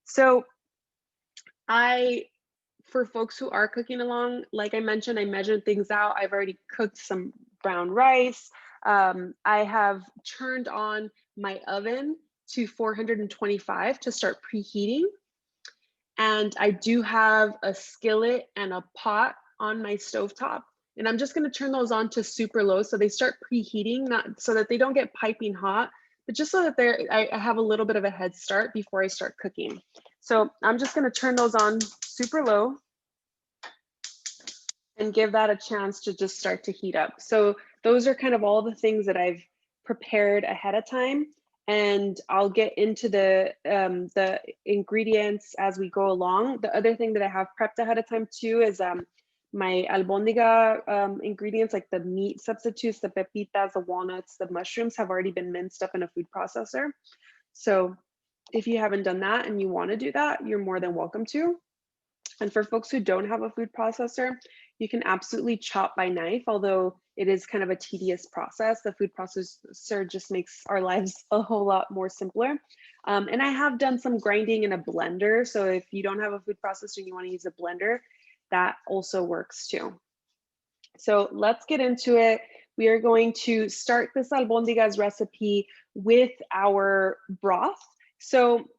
So I, for folks who are cooking along, like I mentioned, I measured things out. I've already cooked some brown rice. I have turned on my oven to 425 to start preheating. And I do have a skillet and a pot on my stovetop. And I'm just gonna turn those on to super low so they start preheating, not so that they don't get piping hot, but just so that I have a little bit of a head start before I start cooking. So I'm just gonna turn those on super low and give that a chance to just start to heat up. So those are kind of all the things that I've prepared ahead of time. And I'll get into the ingredients as we go along. The other thing that I have prepped ahead of time too is my albondiga ingredients, like the meat substitutes, the pepitas, the walnuts, the mushrooms have already been minced up in a food processor. So if you haven't done that and you want to do that, you're more than welcome to. And for folks who don't have a food processor, you can absolutely chop by knife, although it is kind of a tedious process. The food processor just makes our lives a whole lot more simpler. And I have done some grinding in a blender. So if you don't have a food processor and you want to use a blender, that also works too. So let's get into it. We are going to start this albondigas recipe with our broth. So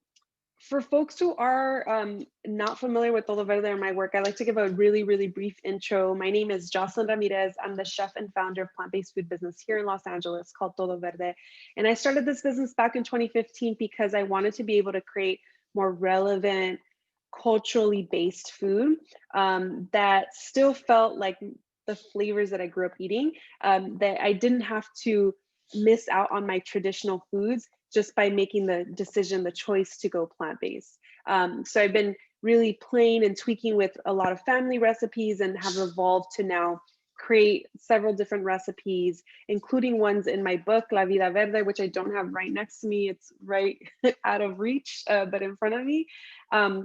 for folks who are not familiar with Todo Verde or my work, I like to give a really, really brief intro. My name is Jocelyn Ramirez. I'm the chef and founder of plant-based food business here in Los Angeles called Todo Verde. And I started this business back in 2015 because I wanted to be able to create more relevant, culturally based food that still felt like the flavors that I grew up eating, that I didn't have to miss out on my traditional foods just by making the decision, the choice to go plant-based. So I've been really playing and tweaking with a lot of family recipes and have evolved to now create several different recipes, including ones in my book, La Vida Verde, which I don't have right next to me. It's right out of reach, but in front of me,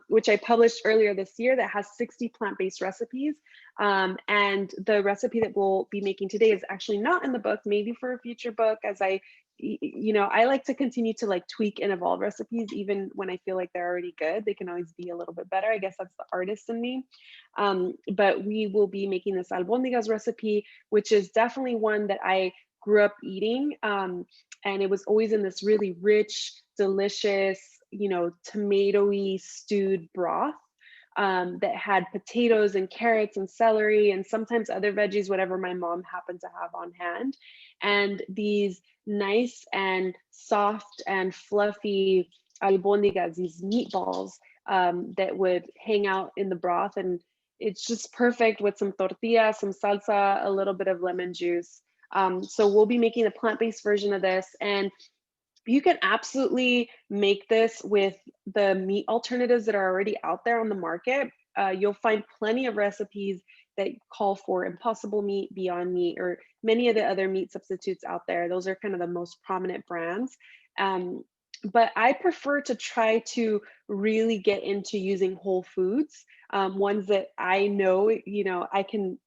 which I published earlier this year that has 60 plant-based recipes. And the recipe that we'll be making today is actually not in the book, maybe for a future book, as I like to continue to like tweak and evolve recipes even when I feel like they're already good. They can always be a little bit better. I guess that's the artist in me. But we will be making this albondigas recipe, which is definitely one that I grew up eating. And it was always in this really rich, delicious, tomatoey stewed broth. That had potatoes and carrots and celery and sometimes other veggies, whatever my mom happened to have on hand. And these nice and soft and fluffy albondigas, these meatballs that would hang out in the broth. And it's just perfect with some tortilla, some salsa, a little bit of lemon juice. So we'll be making a plant-based version of this. And you can absolutely make this with the meat alternatives that are already out there on the market. You'll find plenty of recipes that call for Impossible Meat, Beyond Meat, or many of the other meat substitutes out there. Those are kind of the most prominent brands. But I prefer to try to really get into using whole foods, ones that I know, I can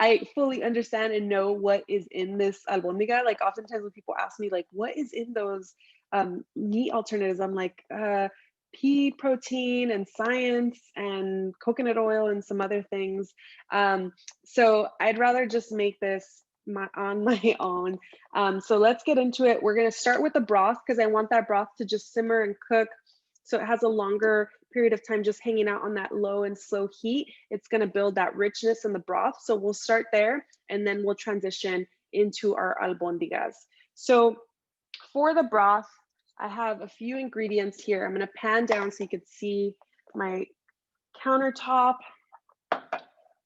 I fully understand and know what is in this albondiga. Like oftentimes when people ask me like, what is in those meat alternatives? I'm like, pea protein and science and coconut oil and some other things. So I'd rather just make this on my own. So let's get into it. We're gonna start with the broth because I want that broth to just simmer and cook so it has a longer period of time just hanging out on that low and slow heat. It's going to build that richness in the broth. So we'll start there and then we'll transition into our albondigas. So for the broth, I have a few ingredients here. I'm going to pan down so you can see my countertop.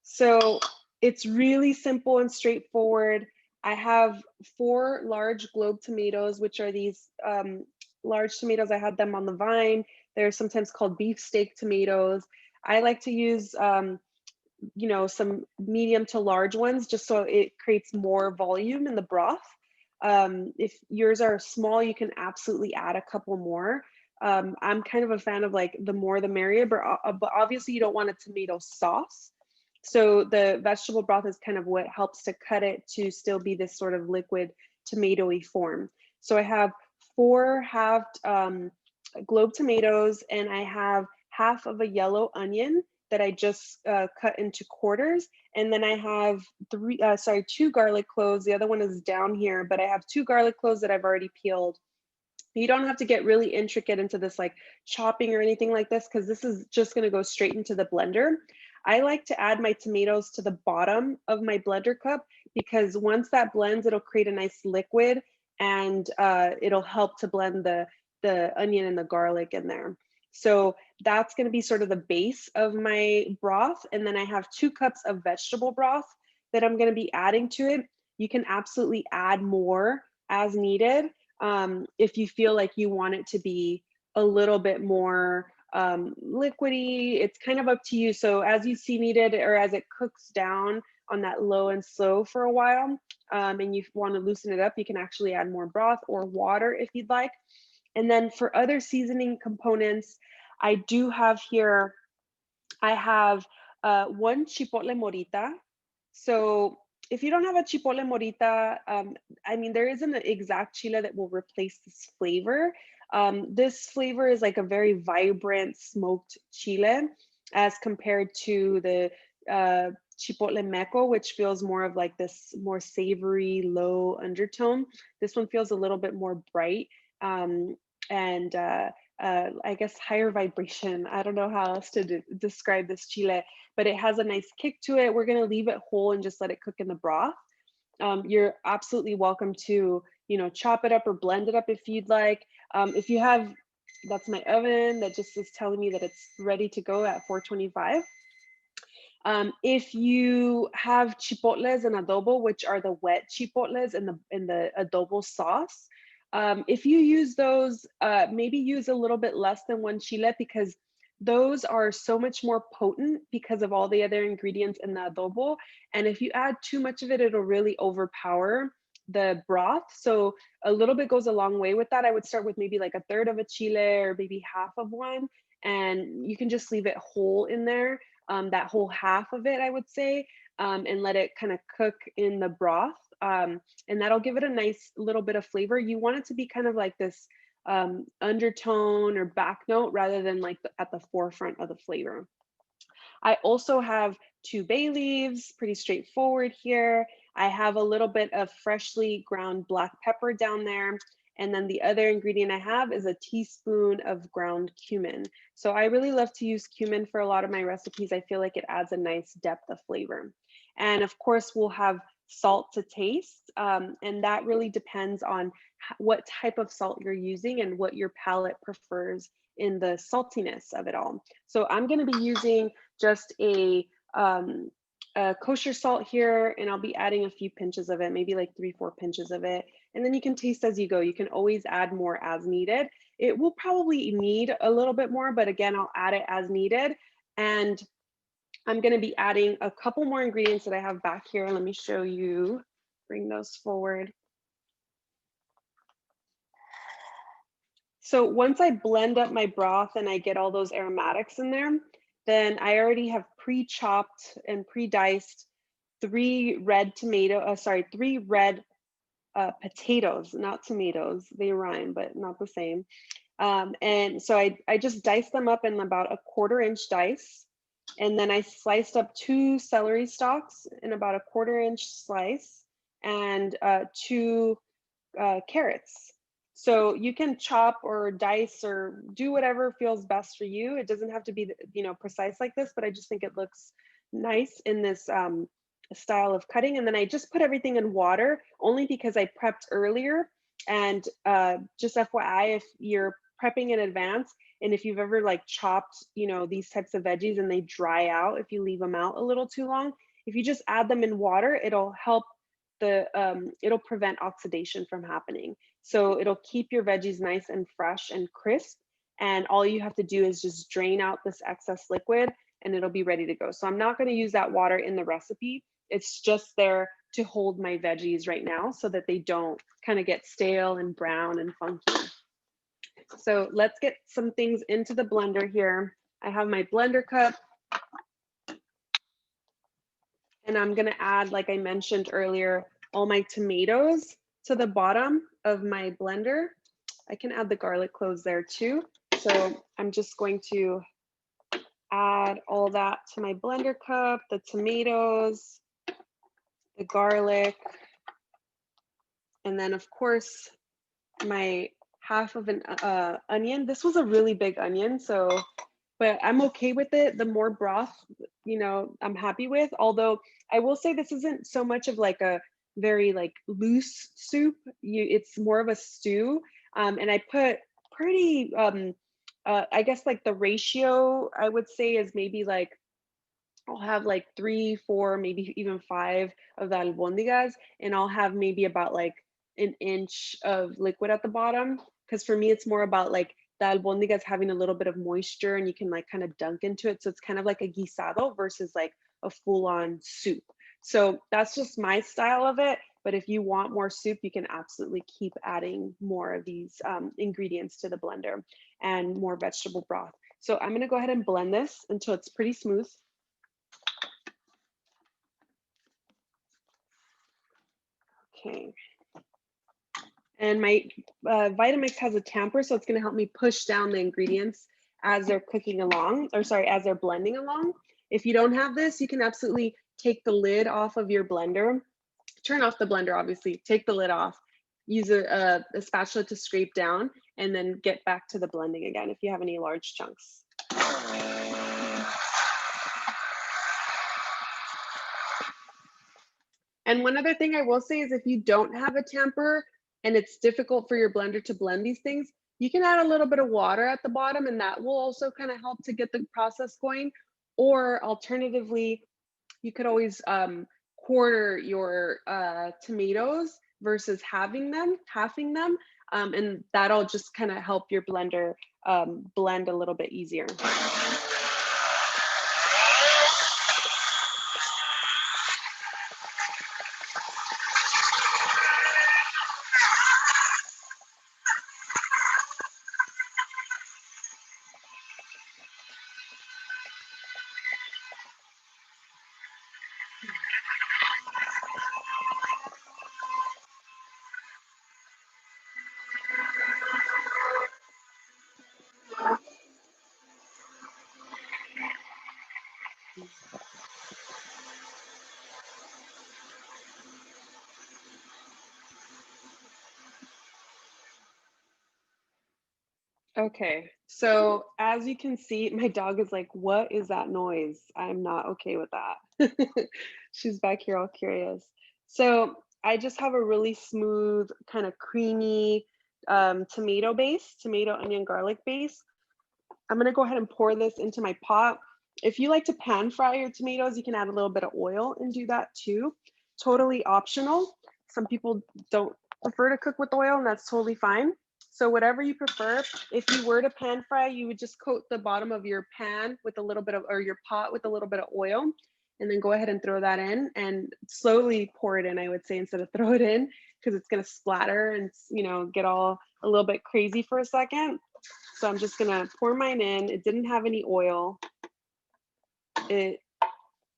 So it's really simple and straightforward. I have 4 large globe tomatoes, which are these large tomatoes. I had them on the vine. They're sometimes called beefsteak tomatoes. I like to use, some medium to large ones just so it creates more volume in the broth. If yours are small, you can absolutely add a couple more. I'm kind of a fan of like the more the merrier, but obviously you don't want a tomato sauce. So the vegetable broth is kind of what helps to cut it to still be this sort of liquid tomatoey form. So I have 4 halved globe tomatoes, and I have half of a yellow onion that I just cut into quarters. And then I have two garlic cloves. The other one is down here, but I have 2 garlic cloves that I've already peeled. You don't have to get really intricate into this like chopping or anything like this, because this is just going to go straight into the blender. I like to add my tomatoes to the bottom of my blender cup, because once that blends, it'll create a nice liquid, and it'll help to blend the onion and the garlic in there. So that's going to be sort of the base of my broth. And then I have 2 cups of vegetable broth that I'm going to be adding to it. You can absolutely add more as needed. If you feel like you want it to be a little bit more liquidy, it's kind of up to you. So as you see needed, or as it cooks down on that low and slow for a while, and you want to loosen it up, you can actually add more broth or water if you'd like. And then for other seasoning components, I do have here, I have 1 chipotle morita. So if you don't have a chipotle morita, I mean, there isn't an exact chile that will replace this flavor. This flavor is like a very vibrant smoked chile as compared to the chipotle meco, which feels more of like this more savory, low undertone. This one feels a little bit more bright. And I guess higher vibration. I don't know how else to describe this chile, but it has a nice kick to it. We're going to leave it whole and just let it cook in the broth. You're absolutely welcome to, chop it up or blend it up if you'd like. If you have, that's my oven that just is telling me that it's ready to go at 425. If you have chipotles and adobo, which are the wet chipotles in the adobo sauce, if you use those, maybe use a little bit less than 1 chile, because those are so much more potent because of all the other ingredients in the adobo. And if you add too much of it, it'll really overpower the broth. So a little bit goes a long way with that. I would start with maybe like 1/3 of a chile, or maybe half of one, and you can just leave it whole in there, that whole half of it, I would say, and let it kind of cook in the broth. And that'll give it a nice little bit of flavor. You want it to be kind of like this undertone or back note, rather than like at the forefront of the flavor. I also have 2 bay leaves, pretty straightforward here. I have a little bit of freshly ground black pepper down there. And then the other ingredient I have is a teaspoon of ground cumin. So I really love to use cumin for a lot of my recipes. I feel like it adds a nice depth of flavor. And of course, we'll have salt to taste. And that really depends on what type of salt you're using and what your palate prefers in the saltiness of it all. So I'm going to be using just a kosher salt here, and I'll be adding a few pinches of it, maybe like 3-4 pinches of it. And then you can taste as you go. You can always add more as needed. It will probably need a little bit more, but again, I'll add it as needed. And I'm going to be adding a couple more ingredients that I have back here. Let me show you, bring those forward. So once I blend up my broth and I get all those aromatics in there, then I already have pre-chopped and pre-diced 3 red potatoes, not tomatoes. They rhyme, but not the same. And so I just diced them up in about a 1/4 inch dice. And then I sliced up 2 celery stalks in about a 1/4 inch slice, and 2 carrots. So you can chop or dice or do whatever feels best for you. It doesn't have to be, precise like this, but I just think it looks nice in this style of cutting. And then I just put everything in water, only because I prepped earlier. And just FYI, if you're prepping in advance, and if you've ever like chopped, these types of veggies and they dry out, if you leave them out a little too long, if you just add them in water, it'll help it'll prevent oxidation from happening. So it'll keep your veggies nice and fresh and crisp. And all you have to do is just drain out this excess liquid, and it'll be ready to go. So I'm not going to use that water in the recipe. It's just there to hold my veggies right now so that they don't kind of get stale and brown and funky. So let's get some things into the blender here. I have my blender cup. And I'm going to add, like I mentioned earlier, all my tomatoes to the bottom of my blender. I can add the garlic cloves there too. So I'm just going to add all that to my blender cup, the tomatoes, the garlic, and then of course my half of an onion. This was a really big onion, so, but I'm okay with it. The more broth, you know, I'm happy with. Although I will say this isn't so much of like a very like loose soup. It's more of a stew. And I put pretty, I guess like the ratio I would say is maybe like I'll have like 3, 4, maybe even 5 of the albondigas, and I'll have maybe about like an inch of liquid at the bottom. Because for me, it's more about like the albondigas having a little bit of moisture and you can like kind of dunk into it. So it's kind of like a guisado versus like a full-on soup. So that's just my style of it. But if you want more soup, you can absolutely keep adding more of these ingredients to the blender and more vegetable broth. So I'm gonna go ahead and blend this until it's pretty smooth. Okay. And my Vitamix has a tamper, so it's going to help me push down the ingredients as they're cooking along, or sorry, as they're blending along. If you don't have this, you can absolutely take the lid off of your blender, turn off the blender, obviously, take the lid off, use a spatula to scrape down, and then get back to the blending again if you have any large chunks. And one other thing I will say is if you don't have a tamper and it's difficult for your blender to blend these things, you can add a little bit of water at the bottom and that will also kind of help to get the process going. Or alternatively, you could always quarter your tomatoes versus halving them, and that'll just kind of help your blender blend a little bit easier. Okay, so as you can see, my dog is like, what is that noise? I'm not okay with that. She's back here all curious. So I just have a really smooth, kind of creamy tomato base, tomato, onion, garlic base. I'm gonna go ahead and pour this into my pot. If you like to pan fry your tomatoes, you can add a little bit of oil and do that too. Totally optional. Some people don't prefer to cook with oil, and that's totally fine. So whatever you prefer, if you were to pan fry, you would just coat the bottom of your pan with a little bit of, or your pot with a little bit of oil, and then go ahead and throw that in and slowly pour it in, I would say, instead of throw it in, because it's gonna splatter and, you know, get all a little bit crazy for a second. So I'm just gonna pour mine in. It didn't have any oil.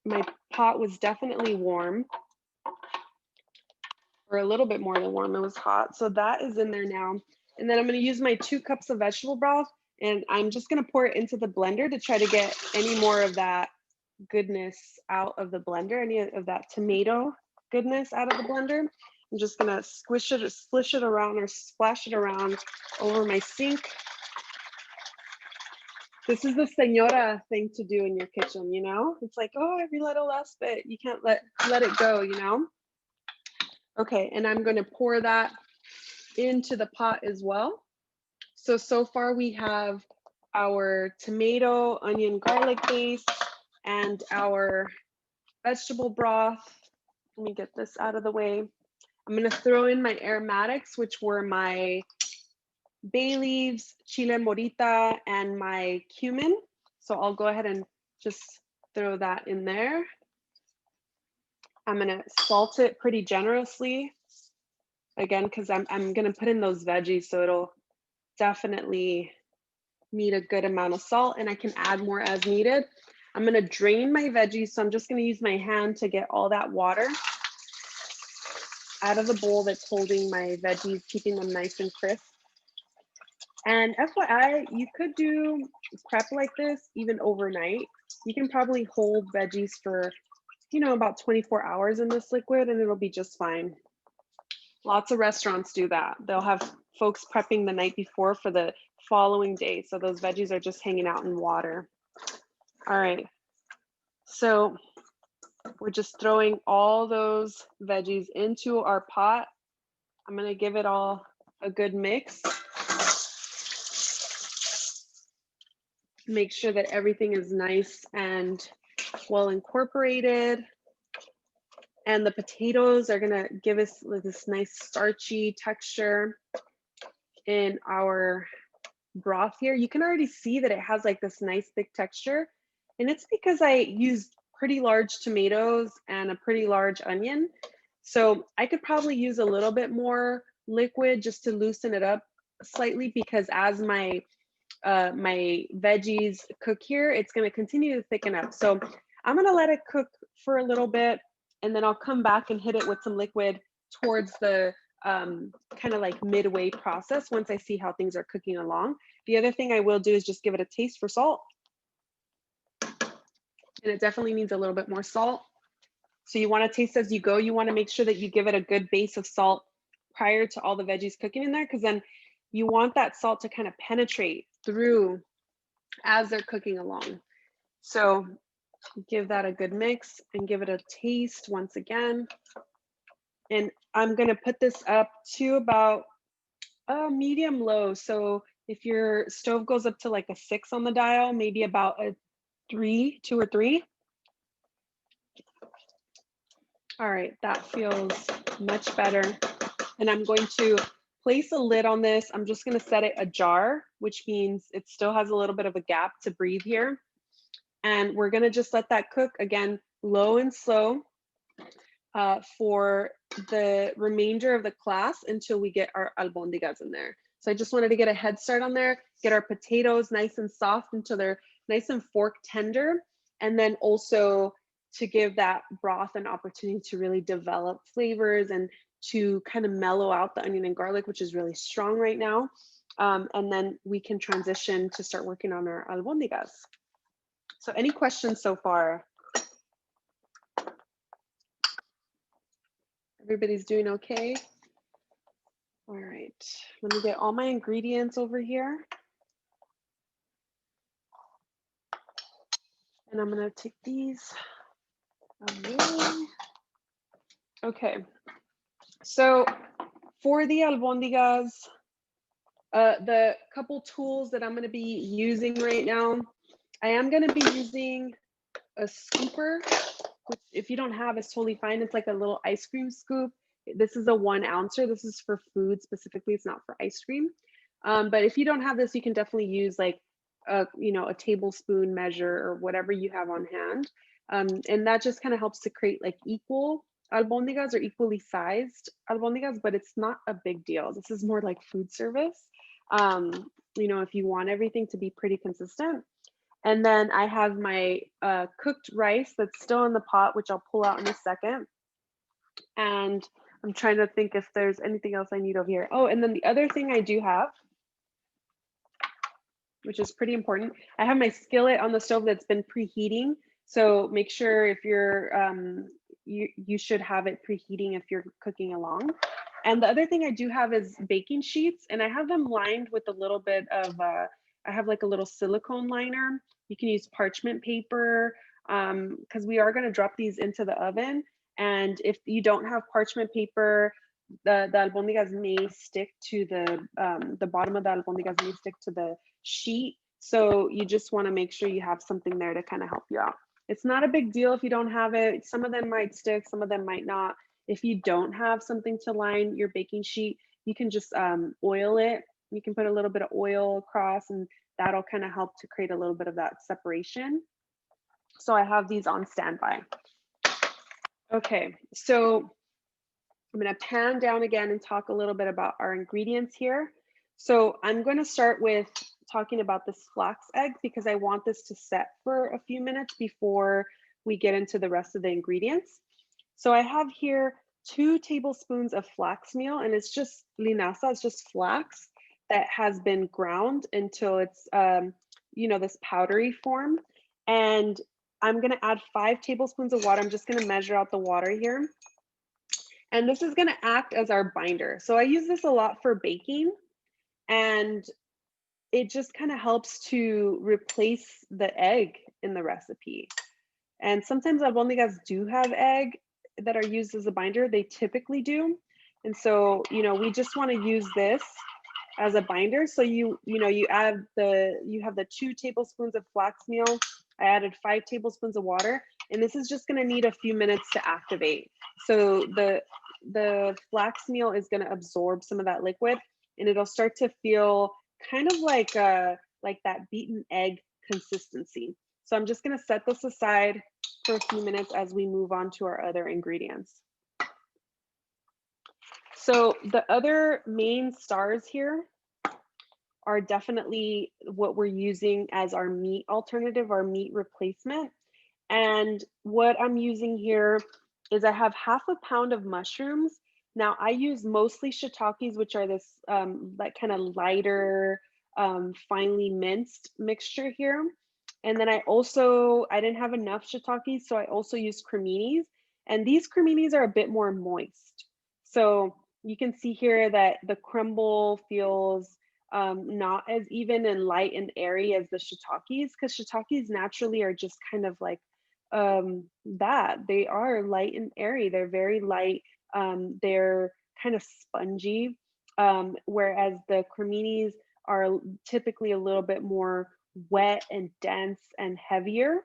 My pot was definitely warm, or a little bit more than warm. It was hot. So that is in there now. And then I'm gonna use my 2 cups of vegetable broth, and I'm just gonna pour it into the blender to try to get any more of that goodness out of the blender, any of that tomato goodness out of the blender. I'm just gonna squish it or splish it around or splash it around over my sink. This is the señora thing to do in your kitchen, you know? It's like, oh, every little last bit. You can't let it go, you know? Okay, and I'm gonna pour that into the pot as well. So far we have our tomato, onion, garlic base and our vegetable broth. Let me get this out of the way. I'm gonna throw in my aromatics, which were my bay leaves, chile morita, and my cumin. So I'll go ahead and just throw that in there. I'm gonna salt it pretty generously, again, because I'm gonna put in those veggies, so it'll definitely need a good amount of salt, and I can add more as needed. I'm gonna drain my veggies, so I'm just gonna use my hand to get all that water out of the bowl that's holding my veggies, keeping them nice and crisp. And FYI, you could do prep like this even overnight. You can probably hold veggies for, you know, about 24 hours in this liquid and it'll be just fine. Lots of restaurants do that. They'll have folks prepping the night before for the following day. So those veggies are just hanging out in water. All right. So we're just throwing all those veggies into our pot. I'm going to give it all a good mix. Make sure that everything is nice and well incorporated. And the potatoes are gonna give us this nice starchy texture in our broth here. You can already see that it has like this nice thick texture. And it's because I used pretty large tomatoes and a pretty large onion. So I could probably use a little bit more liquid just to loosen it up slightly, because as my my veggies cook here, it's going to continue to thicken up. So I'm going to let it cook for a little bit, and then I'll come back and hit it with some liquid towards the kind of like midway process once I see how things are cooking along. The other thing I will do is just give it a taste for salt. And it definitely needs a little bit more salt. So you want to taste as you go. You want to make sure that you give it a good base of salt prior to all the veggies cooking in there, because then you want that salt to kind of penetrate through as they're cooking along. So give that a good mix and give it a taste once again. And I'm going to put this up to about a medium low. So if your stove goes up to like a 6 on the dial, maybe about a 2 or 3. All right, that feels much better. And I'm going to place a lid on this. I'm just going to set it ajar, which means it still has a little bit of a gap to breathe here. And we're going to just let that cook again, low and slow, for the remainder of the class until we get our albondigas in there. So I just wanted to get a head start on there, get our potatoes nice and soft until they're nice and fork tender, and then also to give that broth an opportunity to really develop flavors and to kind of mellow out the onion and garlic, which is really strong right now. And then we can transition to start working on our albondigas. So any questions so far? Everybody's doing okay? All right, let me get all my ingredients over here. And I'm gonna take these away. Okay, so for the albondigas, the couple tools that I'm gonna be using right now, I am gonna be using a scooper, which if you don't have, it's totally fine. It's like a little ice cream scoop. This is a 1 ouncer. This is for food specifically. It's not for ice cream. But if you don't have this, you can definitely use like you know, a tablespoon measure or whatever you have on hand. And that just kind of helps to create like equal albondigas or equally sized albondigas, but it's not a big deal. This is more like food service. You know, if you want everything to be pretty consistent. And then I have my cooked rice that's still in the pot, which I'll pull out in a second. And I'm trying to think if there's anything else I need over here. Oh, and then the other thing I do have, which is pretty important, I have my skillet on the stove that's been preheating. So make sure if you're, you should have it preheating if you're cooking along. And the other thing I do have is baking sheets, and I have them lined with a little bit of, I have like a little silicone liner. You can use parchment paper, because we are gonna drop these into the oven. And if you don't have parchment paper, the albondigas may stick to the bottom of the albondigas may stick to the sheet. So you just wanna make sure you have something there to kind of help you out. It's not a big deal if you don't have it. Some of them might stick, some of them might not. If you don't have something to line your baking sheet, you can just oil it. You can put a little bit of oil across, and that'll kind of help to create a little bit of that separation. So I have these on standby. Okay, so I'm going to pan down again and talk a little bit about our ingredients here. So I'm going to start with talking about this flax egg because I want this to set for a few minutes before we get into the rest of the ingredients. So I have here 2 tablespoons of flax meal, and it's just linaza, it's just flax. that has been ground until it's, you know, this powdery form. And I'm gonna add 5 tablespoons of water. I'm just gonna measure out the water here. And this is gonna act as our binder. So I use this a lot for baking, and it just kind of helps to replace the egg in the recipe. And sometimes albondigas do have egg that are used as a binder. They typically do. And so, you know, we just want to use this as a binder. So you know, you have the 2 tablespoons of flax meal. I added 5 tablespoons of water, and this is just going to need a few minutes to activate. So the flax meal is going to absorb some of that liquid, and it'll start to feel kind of like that beaten egg consistency. So I'm just going to set this aside for a few minutes as we move on to our other ingredients. So the other main stars here are definitely what we're using as our meat alternative, our meat replacement. And what I'm using here is I have half a pound of mushrooms. Now I use mostly shiitakes, which are this like kind of lighter, finely minced mixture here. And then I didn't have enough shiitakes, so I also used creminis. And these creminis are a bit more moist. So you can see here that the crumble feels not as even and light and airy as the shiitakes, because shiitakes naturally are just kind of like that. They are light and airy. They're very light. They're kind of spongy, whereas the creminis are typically a little bit more wet and dense and heavier.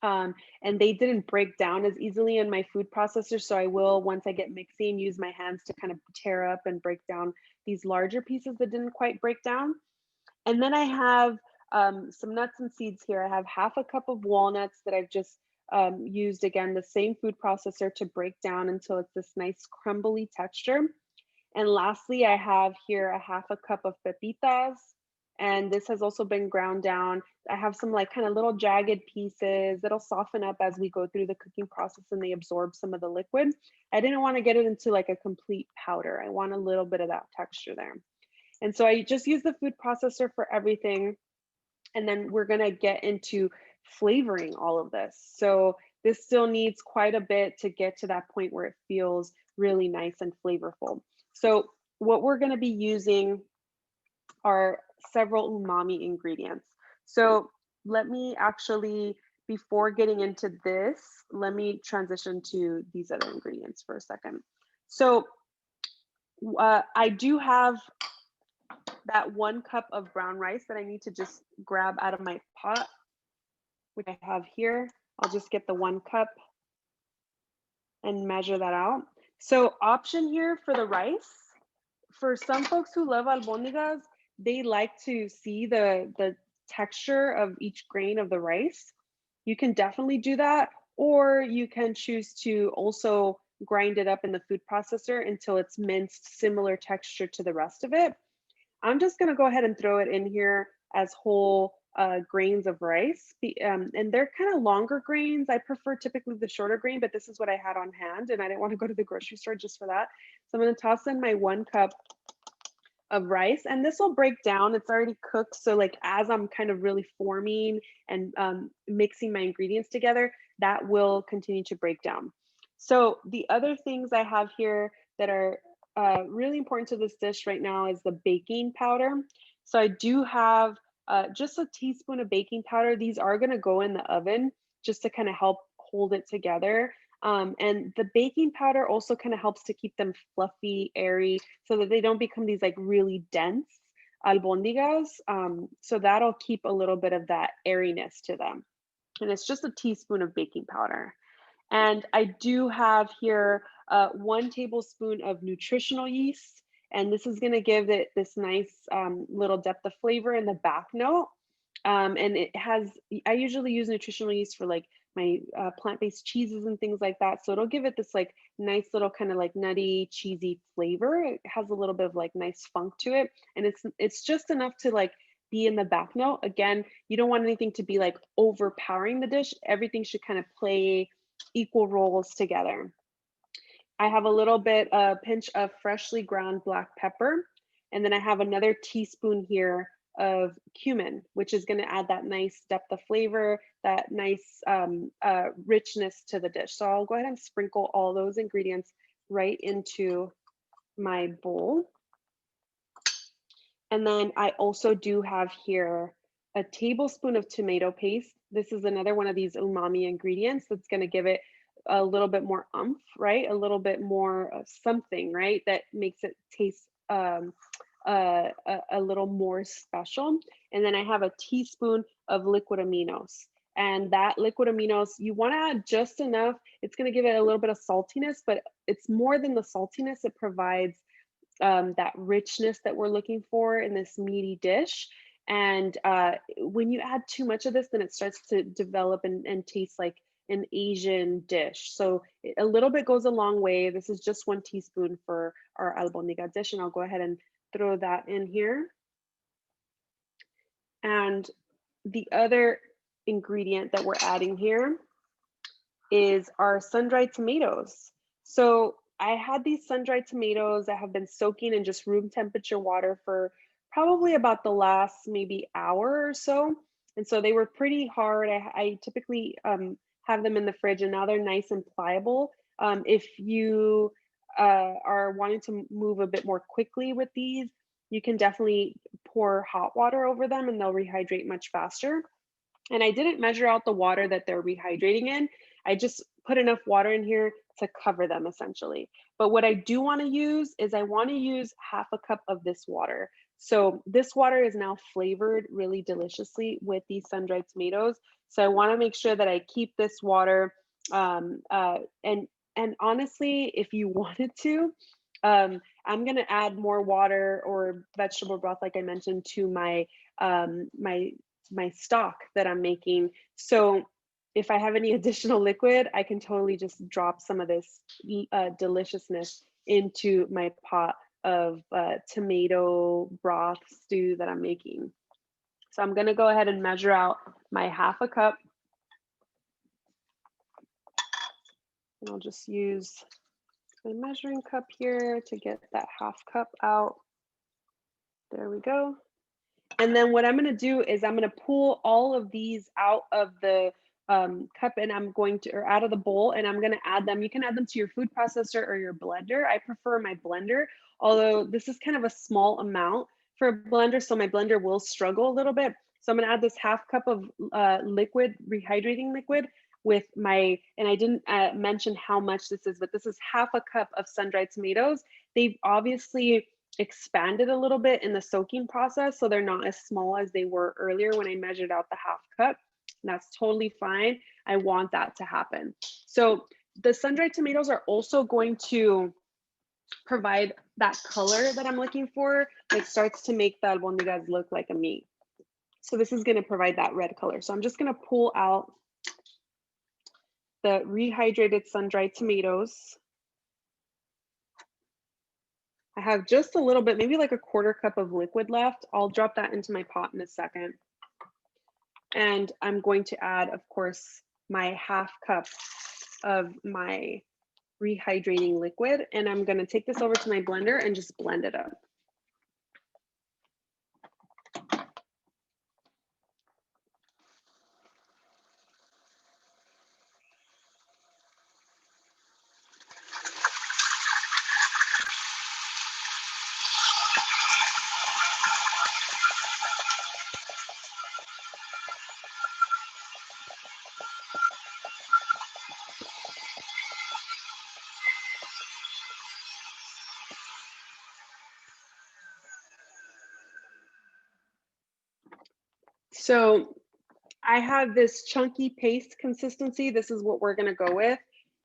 And they didn't break down as easily in my food processor. So I will, once I get mixing, use my hands to kind of tear up and break down these larger pieces that didn't quite break down. And then I have some nuts and seeds here. I have half a cup of walnuts that I've just used, again, the same food processor to break down until it's this nice crumbly texture. And lastly, I have here a half a cup of pepitas. And this has also been ground down. I have some like kind of little jagged pieces that'll soften up as we go through the cooking process and they absorb some of the liquid. I didn't want to get it into like a complete powder. I want a little bit of that texture there. And so I just use the food processor for everything. And then we're gonna get into flavoring all of this. So this still needs quite a bit to get to that point where it feels really nice and flavorful. So what we're gonna be using are several umami ingredients. So let me actually, before getting into this, let me transition to these other ingredients for a second. So I do have that 1 cup of brown rice that I need to just grab out of my pot, which I have here. I'll just get the 1 cup and measure that out. So option here for the rice, for some folks who love albondigas, they like to see the texture of each grain of the rice. You can definitely do that, or you can choose to also grind it up in the food processor until it's minced, similar texture to the rest of it. I'm just gonna go ahead and throw it in here as whole grains of rice. And they're kind of longer grains. I prefer typically the shorter grain, but this is what I had on hand and I didn't want to go to the grocery store just for that. So I'm gonna toss in my 1 cup of rice, and this will break down. It's already cooked. So like as I'm kind of really forming and mixing my ingredients together, that will continue to break down. So the other things I have here that are really important to this dish right now is the baking powder. So I do have just a teaspoon of baking powder. These are going to go in the oven just to kind of help hold it together. And the baking powder also kind of helps to keep them fluffy, airy, so that they don't become these like really dense albondigas. So that'll keep a little bit of that airiness to them. And it's just a teaspoon of baking powder. And I do have here 1 tablespoon of nutritional yeast. And this is going to give it this nice little depth of flavor in the back note. And it has, I usually use nutritional yeast for like my plant-based cheeses and things like that. So it'll give it this like nice little kind of like nutty, cheesy flavor. It has a little bit of like nice funk to it. And it's just enough to like be in the back note. Again, you don't want anything to be like overpowering the dish. Everything should kind of play equal roles together. I have a little bit, a pinch of freshly ground black pepper. And then I have another teaspoon here of cumin, which is going to add that nice depth of flavor, that nice richness to the dish. So I'll go ahead and sprinkle all those ingredients right into my bowl. And then I also do have here a tablespoon of tomato paste. This is another one of these umami ingredients that's going to give it a little bit more umph, right? A little bit more of something, right? That makes it taste a little more special. And then I have a teaspoon of liquid aminos. And that liquid aminos, you want to add just enough. It's going to give it a little bit of saltiness, but it's more than the saltiness. It provides that richness that we're looking for in this meaty dish. And when you add too much of this, then it starts to develop and taste like an Asian dish. So a little bit goes a long way. This is just 1 teaspoon for our albondiga dish, and I'll go ahead and throw that in here. And the other ingredient that we're adding here is our sun-dried tomatoes. So I had these sun-dried tomatoes that have been soaking in just room temperature water for probably about the last maybe hour or so. And so they were pretty hard. I typically have them in the fridge, and now they're nice and pliable. If you are wanting to move a bit more quickly with these, you can definitely pour hot water over them and they'll rehydrate much faster. And I didn't measure out the water that they're rehydrating in. I just put enough water in here to cover them essentially. But what I do want to use is I want to use half a cup of this water. So this water is now flavored really deliciously with these sun-dried tomatoes. So I want to make sure that I keep this water. And honestly, if you wanted to, I'm going to add more water or vegetable broth, like I mentioned, to my my stock that I'm making. So if I have any additional liquid, I can totally just drop some of this deliciousness into my pot of tomato broth stew that I'm making. So I'm gonna go ahead and measure out my half a cup. And I'll just use my measuring cup here to get that half cup out. There we go. And then what I'm going to do is I'm going to pull all of these out of the cup, and I'm going to, or out of the bowl, and I'm going to add them. You can add them to your food processor or your blender. I prefer my blender, although this is kind of a small amount for a blender, so my blender will struggle a little bit. So I'm going to add this half cup of liquid, rehydrating liquid with my, and I didn't mention how much this is, but this is half a cup of sun-dried tomatoes. They've obviously expanded a little bit in the soaking process, so they're not as small as they were earlier when I measured out the half cup. And that's totally fine. I want that to happen. So the sun-dried tomatoes are also going to provide that color that I'm looking for. It starts to make the albondigas look like a meat. So this is going to provide that red color. So I'm just going to pull out the rehydrated sun-dried tomatoes. I have just a little bit, maybe like a quarter cup of liquid left. I'll drop that into my pot in a second. And I'm going to add, of course, my half cup of my rehydrating liquid. And I'm going to take this over to my blender and just blend it up. So I have this chunky paste consistency. This is what we're going to go with.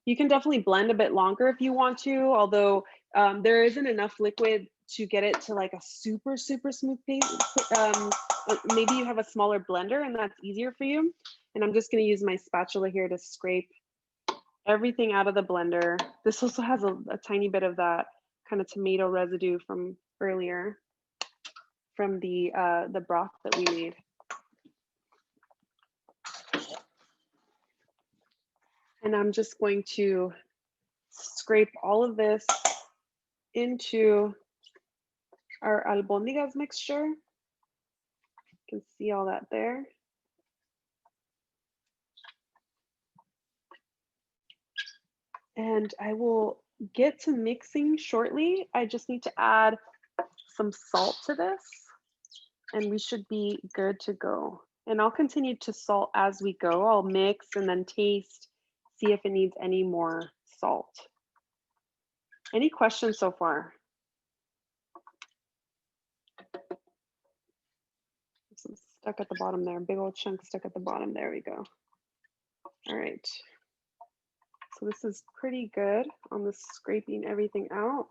You can definitely blend a bit longer if you want to, although there isn't enough liquid to get it to like a super, super smooth paste. Maybe you have a smaller blender and that's easier for you. And I'm just going to use my spatula here to scrape everything out of the blender. This also has a tiny bit of that kind of tomato residue from earlier, from the broth that we made. And I'm just going to scrape all of this into our albondigas mixture. You can see all that there. And I will get to mixing shortly. I just need to add some salt to this and we should be good to go. And I'll continue to salt as we go. I'll mix and then taste, see if it needs any more salt. Any questions so far? Some stuck at the bottom there, big old chunk stuck at the bottom. There we go. All right. So this is pretty good on the scraping everything out.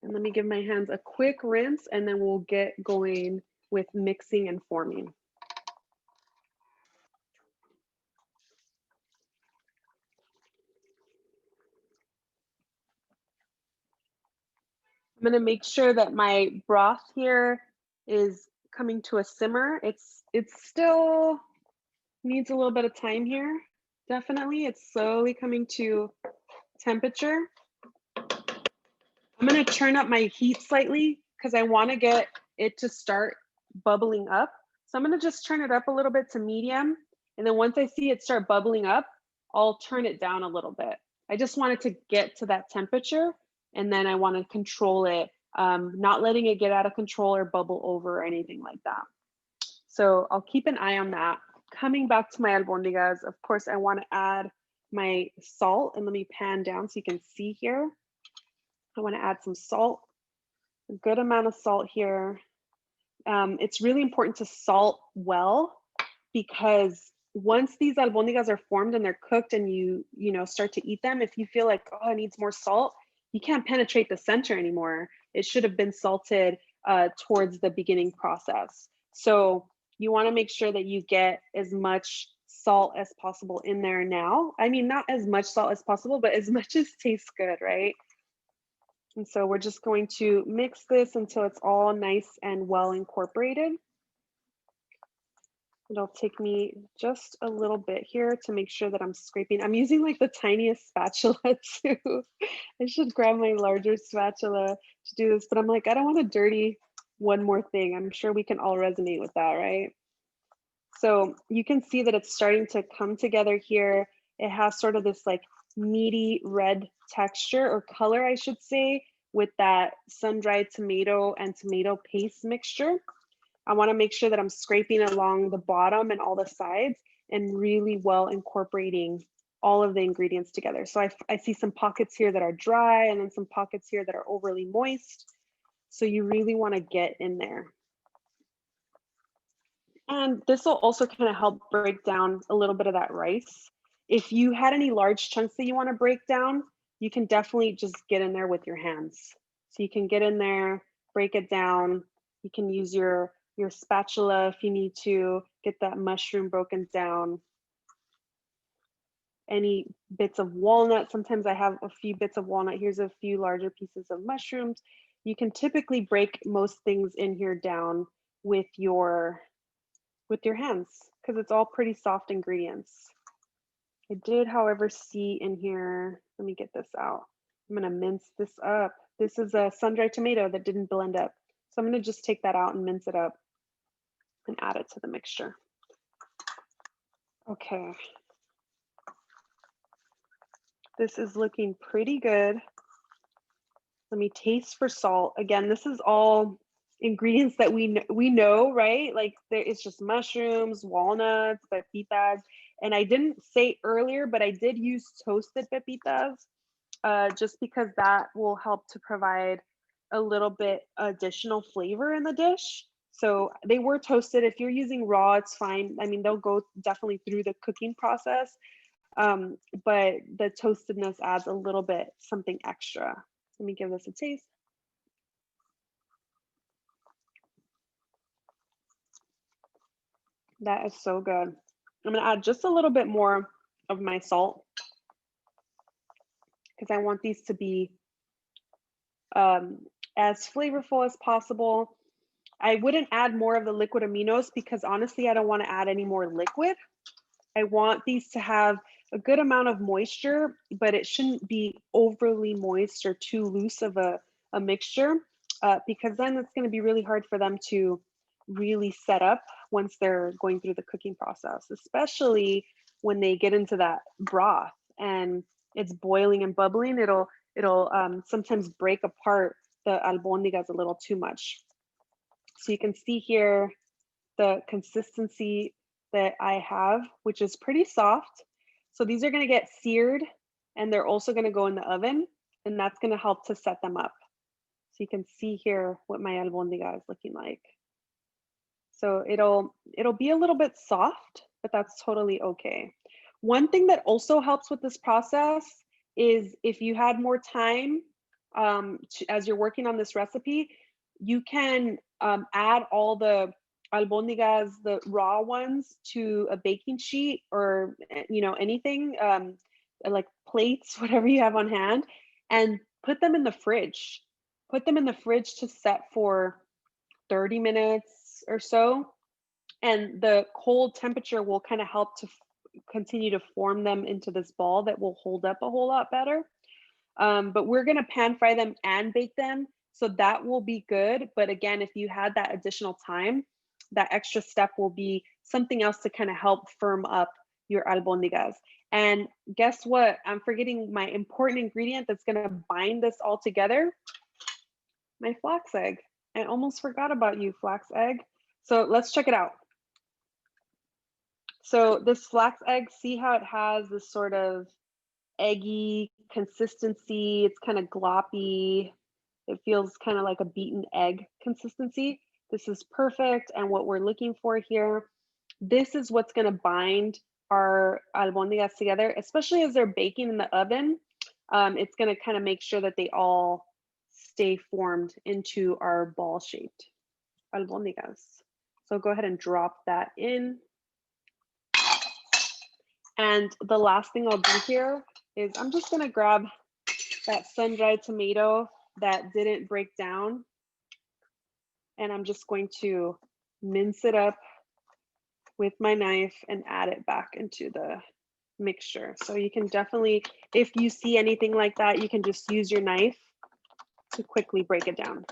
And let me give my hands a quick rinse and then we'll get going with mixing and forming. I'm gonna make sure that my broth here is coming to a simmer. It's still needs a little bit of time here. Definitely, it's slowly coming to temperature. I'm gonna turn up my heat slightly because I wanna get it to start bubbling up. So I'm gonna just turn it up a little bit to medium. And then once I see it start bubbling up, I'll turn it down a little bit. I just wanted to get to that temperature and then I want to control it, not letting it get out of control or bubble over or anything like that. So I'll keep an eye on that. Coming back to my albondigas, of course, I want to add my salt and let me pan down so you can see here. I want to add some salt, a good amount of salt here. It's really important to salt well because once these albondigas are formed and they're cooked and you start to eat them, if you feel like, oh, it needs more salt, you can't penetrate the center anymore. It should have been salted towards the beginning process. So you want to make sure that you get as much salt as possible in there now. I mean, not as much salt as possible, but as much as tastes good, right? And so we're just going to mix this until it's all nice and well incorporated. It'll take me just a little bit here to make sure that I'm scraping. I'm using like the tiniest spatula too. I should grab my larger spatula to do this, but I'm like, I don't want to dirty one more thing. I'm sure we can all resonate with that, right? So you can see that it's starting to come together here. It has sort of this like meaty red texture or color, I should say, with that sun-dried tomato and tomato paste mixture. I want to make sure that I'm scraping along the bottom and all the sides and really well incorporating all of the ingredients together. So I see some pockets here that are dry and then some pockets here that are overly moist. So you really want to get in there. And this will also kind of help break down a little bit of that rice. If you had any large chunks that you want to break down, you can definitely just get in there with your hands. So you can get in there, break it down. You can use your spatula if you need to get that mushroom broken down. Any bits of walnut, sometimes I have a few bits of walnut. Here's a few larger pieces of mushrooms. You can typically break most things in here down with your hands because it's all pretty soft ingredients. I did, however, see in here, let me get this out. I'm gonna mince this up. This is a sun-dried tomato that didn't blend up. So I'm gonna just take that out and mince it up and add it to the mixture. Okay. This is looking pretty good. Let me taste for salt. Again, this is all ingredients that we know, right? Like it's just mushrooms, walnuts, pepitas. And I didn't say earlier, but I did use toasted pepitas just because that will help to provide a little bit additional flavor in the dish. So they were toasted. If you're using raw, it's fine. I mean, they'll go definitely through the cooking process, but the toastedness adds a little bit something extra. Let me give this a taste. That is so good. I'm gonna add just a little bit more of my salt because I want these to be as flavorful as possible. I wouldn't add more of the liquid aminos because honestly, I don't want to add any more liquid. I want these to have a good amount of moisture, but it shouldn't be overly moist or too loose of a mixture. because then it's going to be really hard for them to really set up once they're going through the cooking process, especially when they get into that broth and it's boiling and bubbling. It'll sometimes break apart the albondigas a little too much. So you can see here the consistency that I have, which is pretty soft. So these are going to get seared and they're also going to go in the oven, and that's going to help to set them up. So you can see here what my albondiga is looking like. So it'll be a little bit soft, but that's totally okay. One thing that also helps with this process is if you had more time as you're working on this recipe, you can add all the albondigas, the raw ones, to a baking sheet or anything like plates, whatever you have on hand, and put them in the fridge. Put them in the fridge to set for 30 minutes or so, and the cold temperature will kind of help to continue to form them into this ball that will hold up a whole lot better. But we're going to pan fry them and bake them, so that will be good. But again, if you had that additional time, that extra step will be something else to kind of help firm up your albondigas. And guess what? I'm forgetting my important ingredient that's going to bind this all together: my flax egg. I almost forgot about you, flax egg. So let's check it out. So this flax egg, see how it has this sort of eggy consistency? It's kind of gloppy. It feels kind of like a beaten egg consistency. This is perfect. And what we're looking for here, this is what's going to bind our albondigas together, especially as they're baking in the oven. It's going to kind of make sure that they all stay formed into our ball-shaped albondigas. So go ahead and drop that in. And the last thing I'll do here is I'm just going to grab that sun-dried tomato that didn't break down, and I'm just going to mince it up with my knife and add it back into the mixture. So you can definitely, if you see anything like that, you can just use your knife to quickly break it down.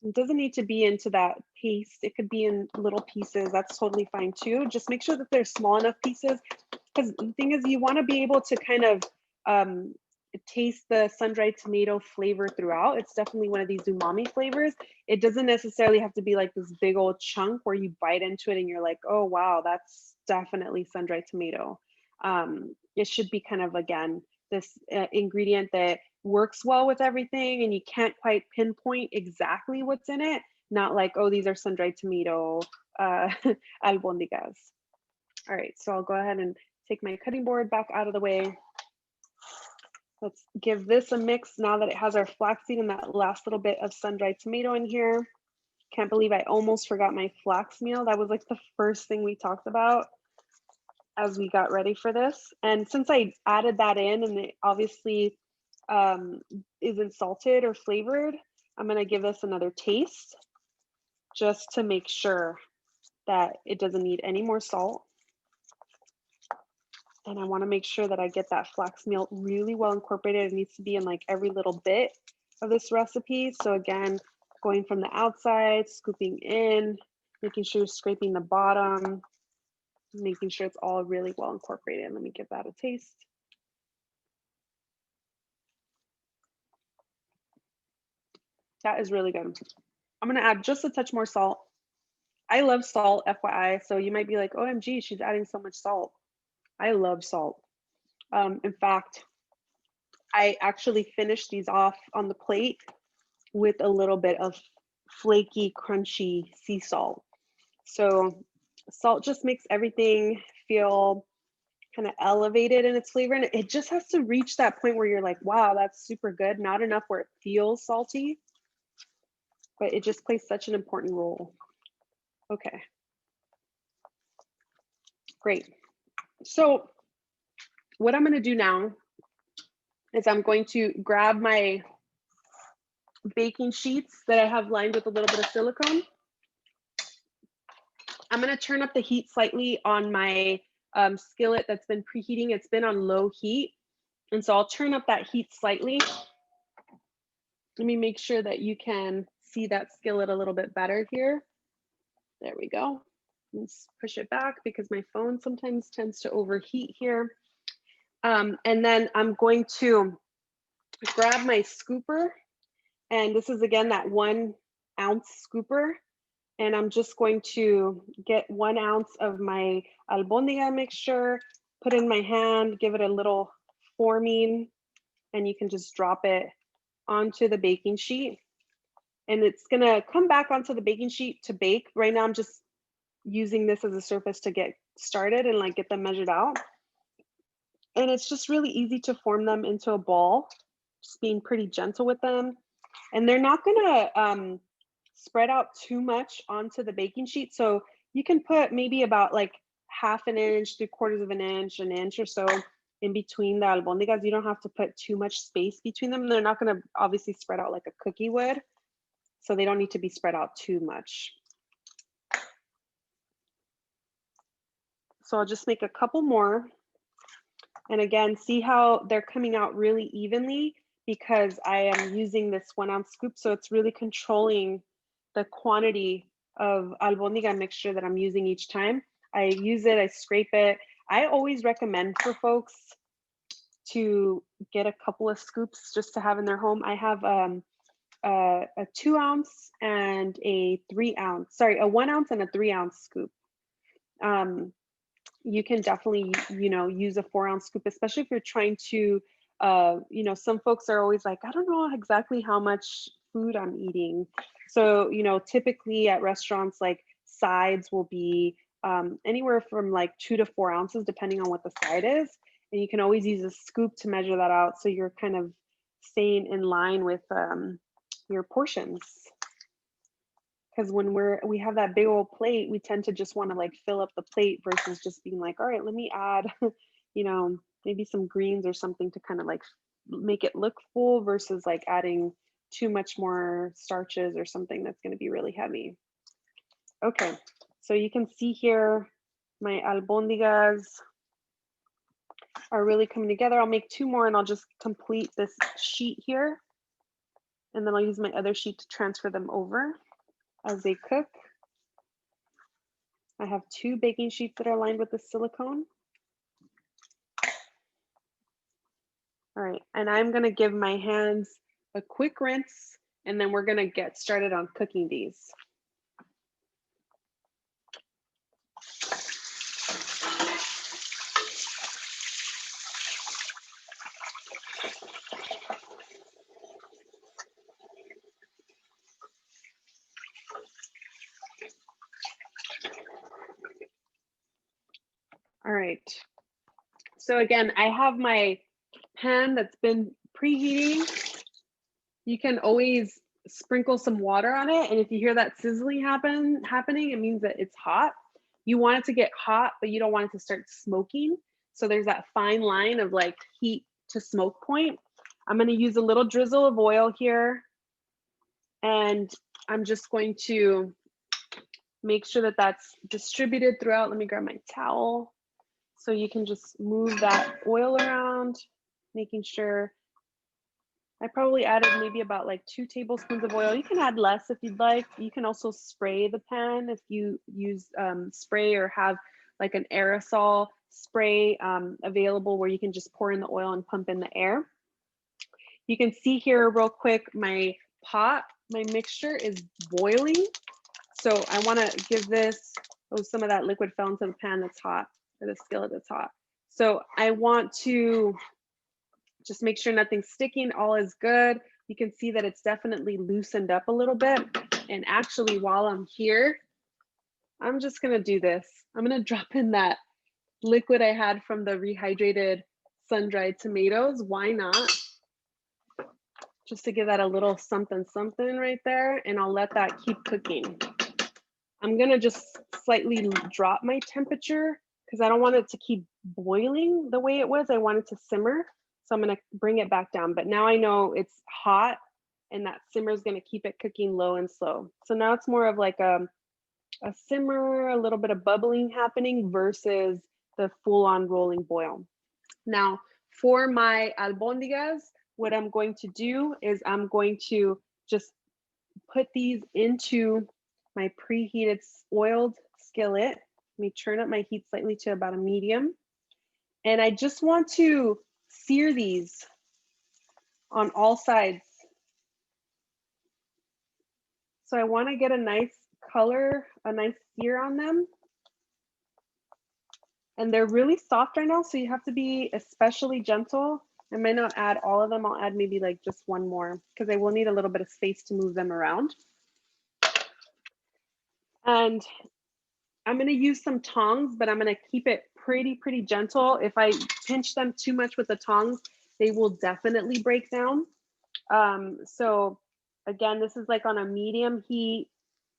It doesn't need to be into that paste. It could be in little pieces. That's totally fine too. Just make sure that they're small enough pieces, because the thing is, you want to be able to kind of taste the sun-dried tomato flavor throughout. It's definitely one of these umami flavors. It doesn't necessarily have to be like this big old chunk where you bite into it and you're like, oh wow, that's definitely sun-dried tomato. It should be kind of, again, this ingredient that works well with everything, and you can't quite pinpoint exactly what's in it. Not like, oh, these are sun-dried tomato albondigas. All right, so I'll go ahead and take my cutting board back out of the way. Let's give this a mix now that it has our flaxseed and that last little bit of sun-dried tomato in here. Can't believe I almost forgot my flax meal. That was like the first thing we talked about as we got ready for this. And since I added that in and it obviously isn't salted or flavored, I'm gonna give this another taste just to make sure that it doesn't need any more salt. And I want to make sure that I get that flax meal really well incorporated. It needs to be in like every little bit of this recipe. So again, going from the outside, scooping in, making sure you're scraping the bottom, making sure it's all really well incorporated. Let me give that a taste. That is really good. I'm going to add just a touch more salt. I love salt, FYI. So you might be like, OMG, she's adding so much salt. I love salt. In fact, I actually finished these off on the plate with a little bit of flaky, crunchy sea salt. So salt just makes everything feel kind of elevated in its flavor. And it just has to reach that point where you're like, wow, that's super good. Not enough where it feels salty, but it just plays such an important role. Okay. Great. So what I'm going to do now is I'm going to grab my baking sheets that I have lined with a little bit of silicone. I'm going to turn up the heat slightly on my skillet that's been preheating. It's been on low heat. And so I'll turn up that heat slightly. Let me make sure that you can see that skillet a little bit better here. There we go. Let's push it back because my phone sometimes tends to overheat here. And then I'm going to grab my scooper. And this is again that 1 ounce scooper. And I'm just going to get 1 ounce of my albondiga mixture, put in my hand, give it a little forming, and you can just drop it onto the baking sheet. And it's gonna come back onto the baking sheet to bake. Right now I'm just using this as a surface to get started and like get them measured out. And it's just really easy to form them into a ball, just being pretty gentle with them. And they're not gonna spread out too much onto the baking sheet. So you can put maybe about like 1/2 an inch, 3/4 of an inch or so in between the albondigas. You don't have to put too much space between them. They're not gonna obviously spread out like a cookie would. So they don't need to be spread out too much. So I'll just make a couple more. And again, see how they're coming out really evenly because I am using this 1 ounce scoop. So it's really controlling the quantity of albondiga mixture that I'm using each time. I use it, I scrape it. I always recommend for folks to get a couple of scoops just to have in their home. I have a 2 ounce and a 3 ounce, sorry, a 1 ounce and a 3 ounce scoop. You can definitely, you know, use a 4 ounce scoop, especially if you're trying to, you know, some folks are always like, I don't know exactly how much food I'm eating. So, you know, typically at restaurants, like sides will be anywhere from like 2 to 4 ounces, depending on what the side is. And you can always use a scoop to measure that out. So you're kind of staying in line with your portions. Because when we have that big old plate, we tend to just want to like fill up the plate versus just being like, all right, let me add, you know, maybe some greens or something to kind of like make it look full versus like adding too much more starches or something that's going to be really heavy. Okay, so you can see here my albondigas are really coming together. I'll make 2 more and I'll just complete this sheet here. And then I'll use my other sheet to transfer them over as they cook. I have 2 baking sheets that are lined with the silicone. All right, and I'm gonna give my hands a quick rinse and then we're gonna get started on cooking these. All right, so again, I have my pan that's been preheating. You can always sprinkle some water on it, and if you hear that sizzling happening, it means that it's hot. You want it to get hot, but you don't want it to start smoking. So there's that fine line of like heat to smoke point. I'm gonna use a little drizzle of oil here, and I'm just going to make sure that that's distributed throughout. Let me grab my towel. So you can just move that oil around, making sure. I probably added maybe about like 2 tablespoons of oil. You can add less if you'd like. You can also spray the pan if you use spray or have like an aerosol spray available where you can just pour in the oil and pump in the air. You can see here real quick, my pot, my mixture is boiling. So I wanna give this, oh, some of that liquid fell into the pan that's hot, or the skillet that's hot. So I want to just make sure nothing's sticking, all is good. You can see that it's definitely loosened up a little bit. And actually, while I'm here, I'm just gonna do this. I'm gonna drop in that liquid I had from the rehydrated sun-dried tomatoes. Why not? Just to give that a little something something right there, and I'll let that keep cooking. I'm gonna just slightly drop my temperature because I don't want it to keep boiling the way it was. I want it to simmer. So I'm gonna bring it back down, but now I know it's hot and that simmer is gonna keep it cooking low and slow. So now it's more of like a simmer, a little bit of bubbling happening versus the full on rolling boil. Now for my albondigas, what I'm going to do is I'm going to just put these into my preheated oiled skillet. Let me turn up my heat slightly to about a medium. And I just want to sear these on all sides. So I want to get a nice color, a nice sear on them. And they're really soft right now, so you have to be especially gentle. I might not add all of them. I'll add maybe like just one more because I will need a little bit of space to move them around. And I'm going to use some tongs, but I'm going to keep it pretty gentle. If I pinch them too much with the tongs, they will definitely break down. So again, this is like on a medium heat.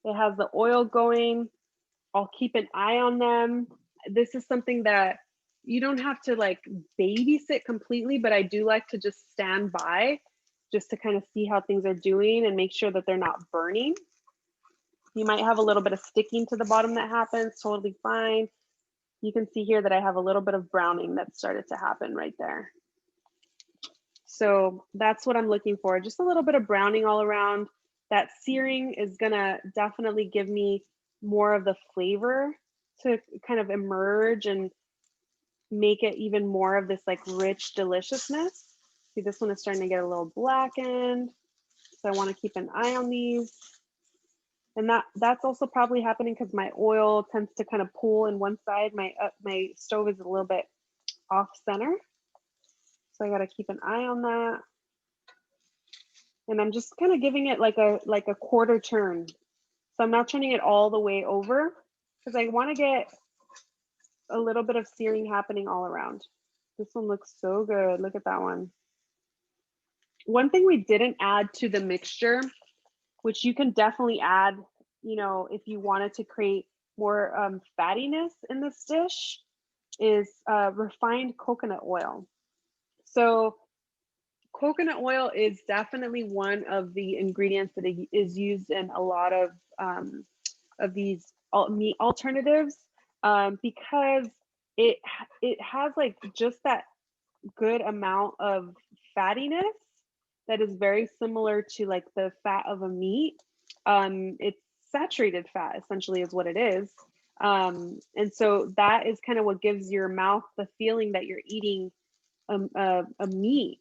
It has the oil going. I'll keep an eye on them. This is something that you don't have to like babysit completely, but I do like to just stand by just to kind of see how things are doing and make sure that they're not burning. You might have a little bit of sticking to the bottom that happens, totally fine. You can see here that I have a little bit of browning that started to happen right there. So that's what I'm looking for, just a little bit of browning all around. That searing is gonna definitely give me more of the flavor to kind of emerge and make it even more of this like rich deliciousness. See, this one is starting to get a little blackened. So I want to keep an eye on these. And that's also probably happening because my oil tends to kind of pool in one side. My stove is a little bit off center. So I got to keep an eye on that. And I'm just kind of giving it like a quarter turn. So I'm not turning it all the way over because I want to get a little bit of searing happening all around. This one looks so good. Look at that one. One thing we didn't add to the mixture, which you can definitely add, you know, if you wanted to create more fattiness in this dish, is refined coconut oil. So coconut oil is definitely one of the ingredients that is used in a lot of these meat alternatives because it has like just that good amount of fattiness that is very similar to like the fat of a meat. It's saturated fat essentially is what it is. And so that is kind of what gives your mouth the feeling that you're eating a meat,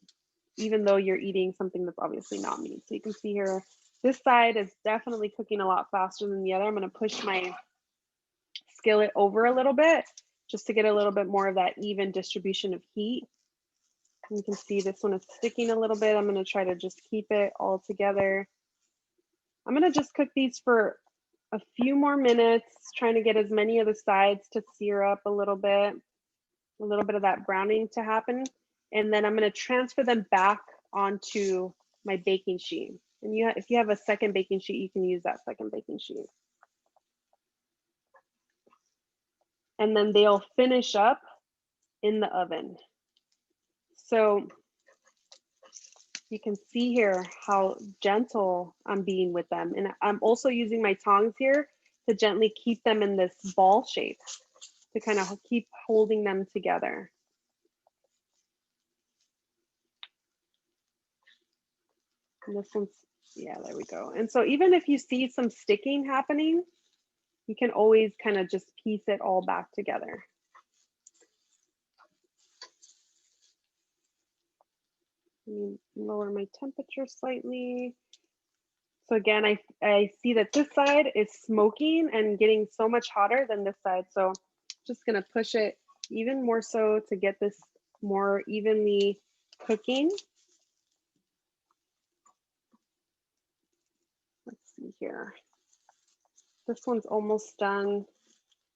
even though you're eating something that's obviously not meat. So you can see here, this side is definitely cooking a lot faster than the other. I'm going to push my skillet over a little bit just to get a little bit more of that even distribution of heat. You can see this one is sticking a little bit. I'm going to try to just keep it all together. I'm going to just cook these for a few more minutes, trying to get as many of the sides to sear up a little bit of that browning to happen. And then I'm going to transfer them back onto my baking sheet. And if you have a second baking sheet, you can use that second baking sheet. And then they'll finish up in the oven. So you can see here how gentle I'm being with them. And I'm also using my tongs here to gently keep them in this ball shape to kind of keep holding them together. And this one's, yeah, there we go. And so even if you see some sticking happening, you can always kind of just piece it all back together. Let me lower my temperature slightly. So again, I see that this side is smoking and getting so much hotter than this side. So I'm just gonna push it even more so to get this more evenly cooking. Let's see here. This one's almost done.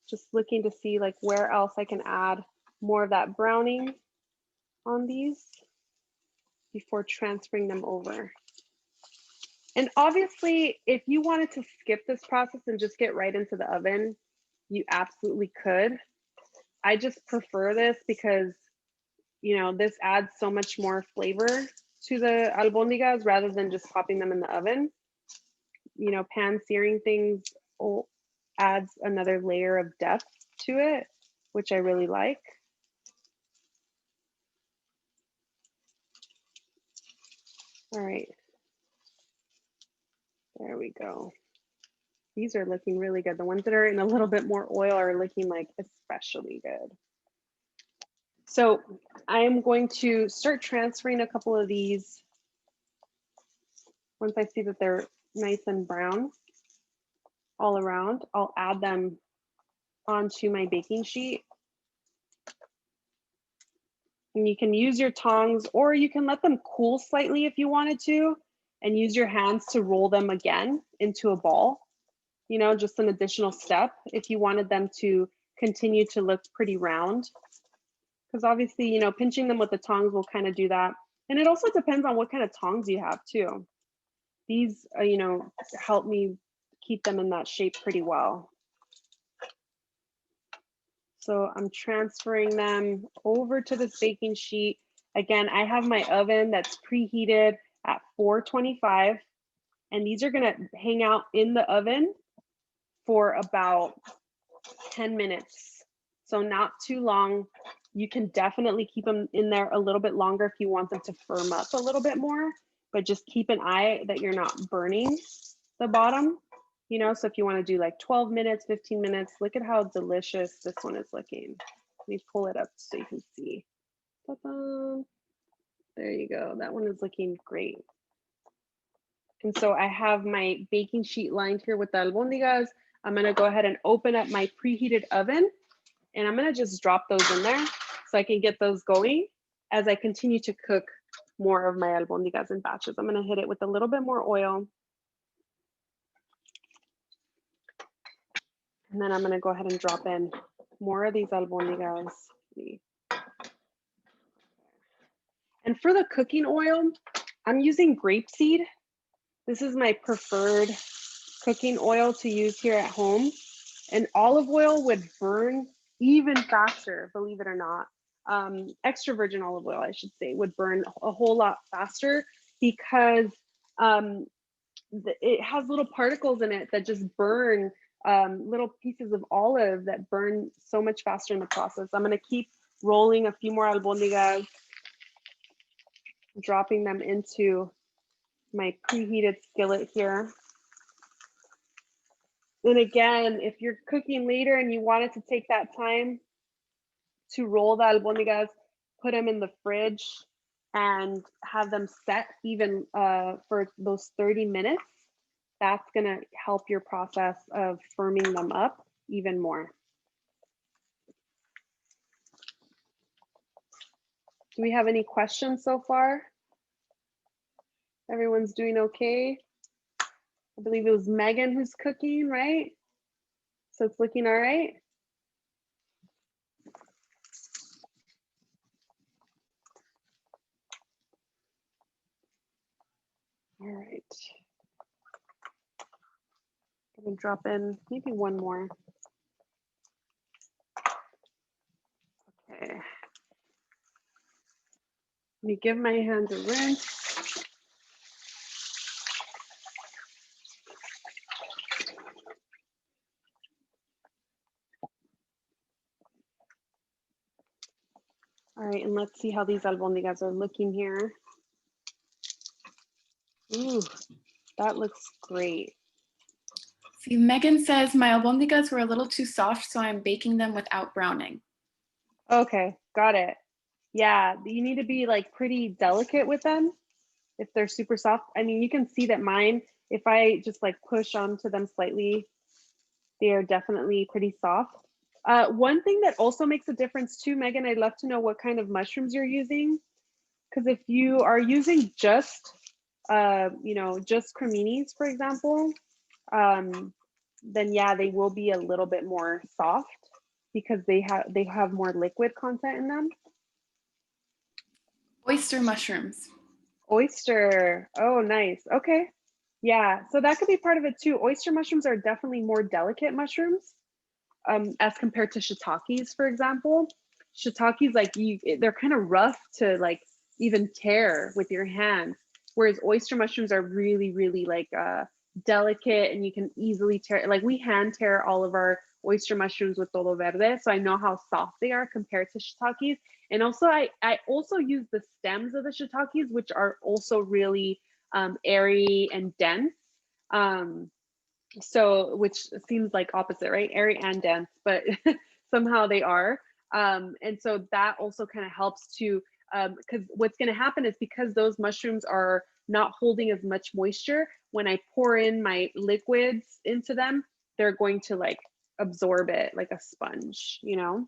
Just looking to see like where else I can add more of that browning on these before transferring them over. And obviously, if you wanted to skip this process and just get right into the oven, you absolutely could. I just prefer this because, you know, this adds so much more flavor to the albondigas rather than just popping them in the oven. You know, pan searing things adds another layer of depth to it, which I really like. All right. There we go. These are looking really good. The ones that are in a little bit more oil are looking like especially good. So I'm going to start transferring a couple of these. Once I see that they're nice and brown all around, I'll add them onto my baking sheet. And you can use your tongs, or you can let them cool slightly if you wanted to, and use your hands to roll them again into a ball. You know, just an additional step if you wanted them to continue to look pretty round. Because obviously, you know, pinching them with the tongs will kind of do that. And it also depends on what kind of tongs you have too. These, you know, help me keep them in that shape pretty well. So I'm transferring them over to this baking sheet. Again, I have my oven that's preheated at 425, and these are gonna hang out in the oven for about 10 minutes. So not too long. You can definitely keep them in there a little bit longer if you want them to firm up a little bit more, but just keep an eye that you're not burning the bottom, you know. So if you want to do like 12 minutes, 15 minutes, look at how delicious this one is looking. Let me pull it up so you can see. Ta-da. There you go. That one is looking great. And so I have my baking sheet lined here with the albondigas. I'm going to go ahead and open up my preheated oven, and I'm going to just drop those in there so I can get those going as I continue to cook more of my albondigas in batches. I'm going to hit it with a little bit more oil. And then I'm going to go ahead and drop in more of these albondigas. And for the cooking oil, I'm using grapeseed. This is my preferred cooking oil to use here at home. And olive oil would burn even faster, believe it or not. Extra virgin olive oil, I should say, would burn a whole lot faster because it has little particles in it that just burn, little pieces of olive that burn so much faster in the process. I'm gonna keep rolling a few more albondigas, dropping them into my preheated skillet here. And again, if you're cooking later and you wanted to take that time to roll the albondigas, put them in the fridge and have them set even for those 30 minutes, that's gonna help your process of firming them up even more. Do we have any questions so far? Everyone's doing okay? I believe it was Megan who's cooking, right? So it's looking all right? All right. I'm gonna drop in maybe one more. Okay. Let me give my hands a rinse. All right, and let's see how these albondigas are looking here. Ooh, that looks great. See, Megan says my albondigas were a little too soft, so I'm baking them without browning. Okay, got it. Yeah, you need to be like pretty delicate with them if they're super soft. I mean, you can see that mine, if I just like push onto them slightly, they are definitely pretty soft. One thing that also makes a difference too, Megan, I'd love to know what kind of mushrooms you're using. Because if you are using just, you know, just creminis, for example, then yeah, they will be a little bit more soft because they have more liquid content in them. Oyster mushrooms. Oyster, oh nice, okay. Yeah, so that could be part of it too. Oyster mushrooms are definitely more delicate mushrooms as compared to shiitakes, for example. Shiitakes, like they're kind of rough to like even tear with your hands, whereas oyster mushrooms are really, really like delicate and you can easily tear. Like we hand tear all of our oyster mushrooms with todo verde, so I know how soft they are compared to shiitakes. And also I also use the stems of the shiitakes, which are also really airy and dense. So which seems like opposite, right? Airy and dense, but somehow they are. And so that also kind of helps to, because what's going to happen is because those mushrooms are not holding as much moisture, when I pour in my liquids into them, they're going to like absorb it like a sponge, you know?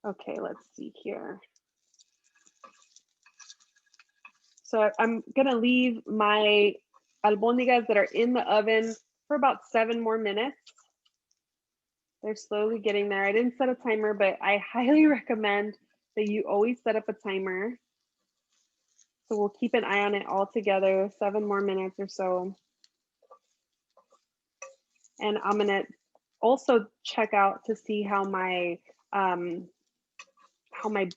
Okay, let's see here. So I'm gonna leave my albondigas that are in the oven for about 7 more minutes. They're slowly getting there. I didn't set a timer, but I highly recommend that you always set up a timer. So we'll keep an eye on it all together, 7 more minutes or so. And I'm gonna also check out to see how my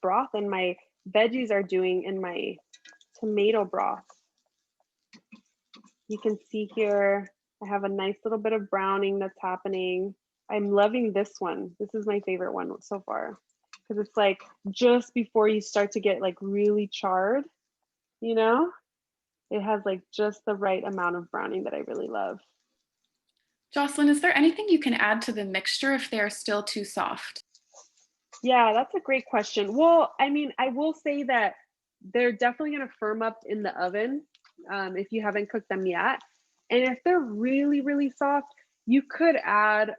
broth and my veggies are doing in my tomato broth. You can see here, I have a nice little bit of browning that's happening. I'm loving this one. This is my favorite one so far, because it's like just before you start to get like really charred, you know, it has like just the right amount of browning that I really love. Jocelyn, is there anything you can add to the mixture if they are still too soft? Yeah, that's a great question. Well, I mean, I will say that they're definitely going to firm up in the oven if you haven't cooked them yet. And if they're really, really soft, you could add,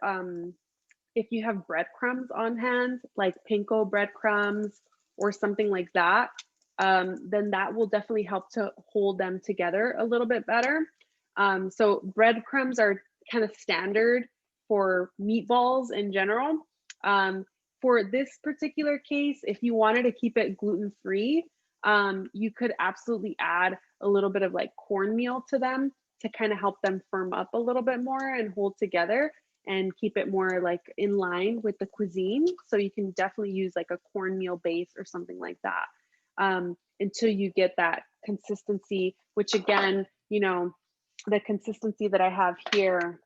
if you have breadcrumbs on hand, like panko breadcrumbs or something like that, then that will definitely help to hold them together a little bit better. So breadcrumbs are kind of standard for meatballs in general. For this particular case, if you wanted to keep it gluten-free, you could absolutely add a little bit of like cornmeal to them to kind of help them firm up a little bit more and hold together and keep it more like in line with the cuisine. So you can definitely use like a cornmeal base or something like that until you get that consistency, which again, you know, the consistency that I have here,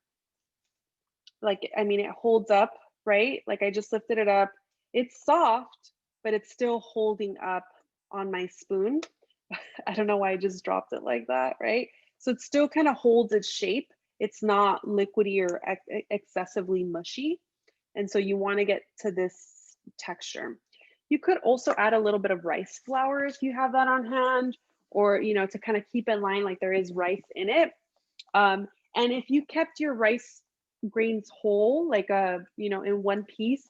like, I mean, it holds up, right? Like I just lifted it up. It's soft, but it's still holding up on my spoon. I don't know why I just dropped it like that, right? So it still kind of holds its shape. It's not liquidy or excessively mushy. And so you want to get to this texture. You could also add a little bit of rice flour if you have that on hand, or, you know, to kind of keep in line like there is rice in it. And if you kept your rice grains whole, like you know, in one piece,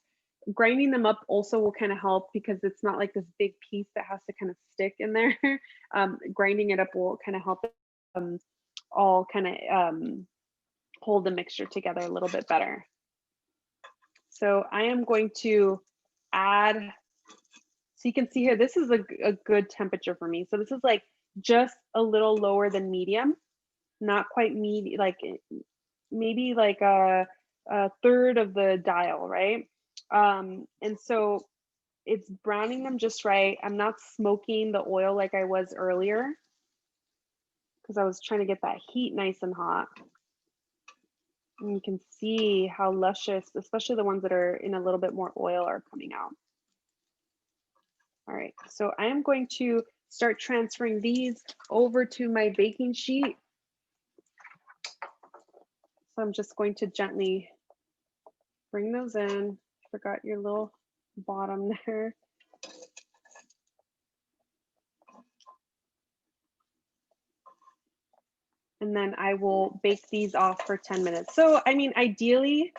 grinding them up also will kind of help because it's not like this big piece that has to kind of stick in there. Grinding it up will kind of help all kind of hold the mixture together a little bit better. So I am going to add, so you can see here, this is a good temperature for me. So this is like just a little lower than medium, not quite medium, like maybe like a third of the dial, right? And so it's browning them just right. I'm not smoking the oil like I was earlier because I was trying to get that heat nice and hot. And you can see how luscious, especially the ones that are in a little bit more oil, are coming out. All right, so I am going to start transferring these over to my baking sheet. So I'm just going to gently bring those in. Forgot your little bottom there. And then I will bake these off for 10 minutes. So, I mean, ideally,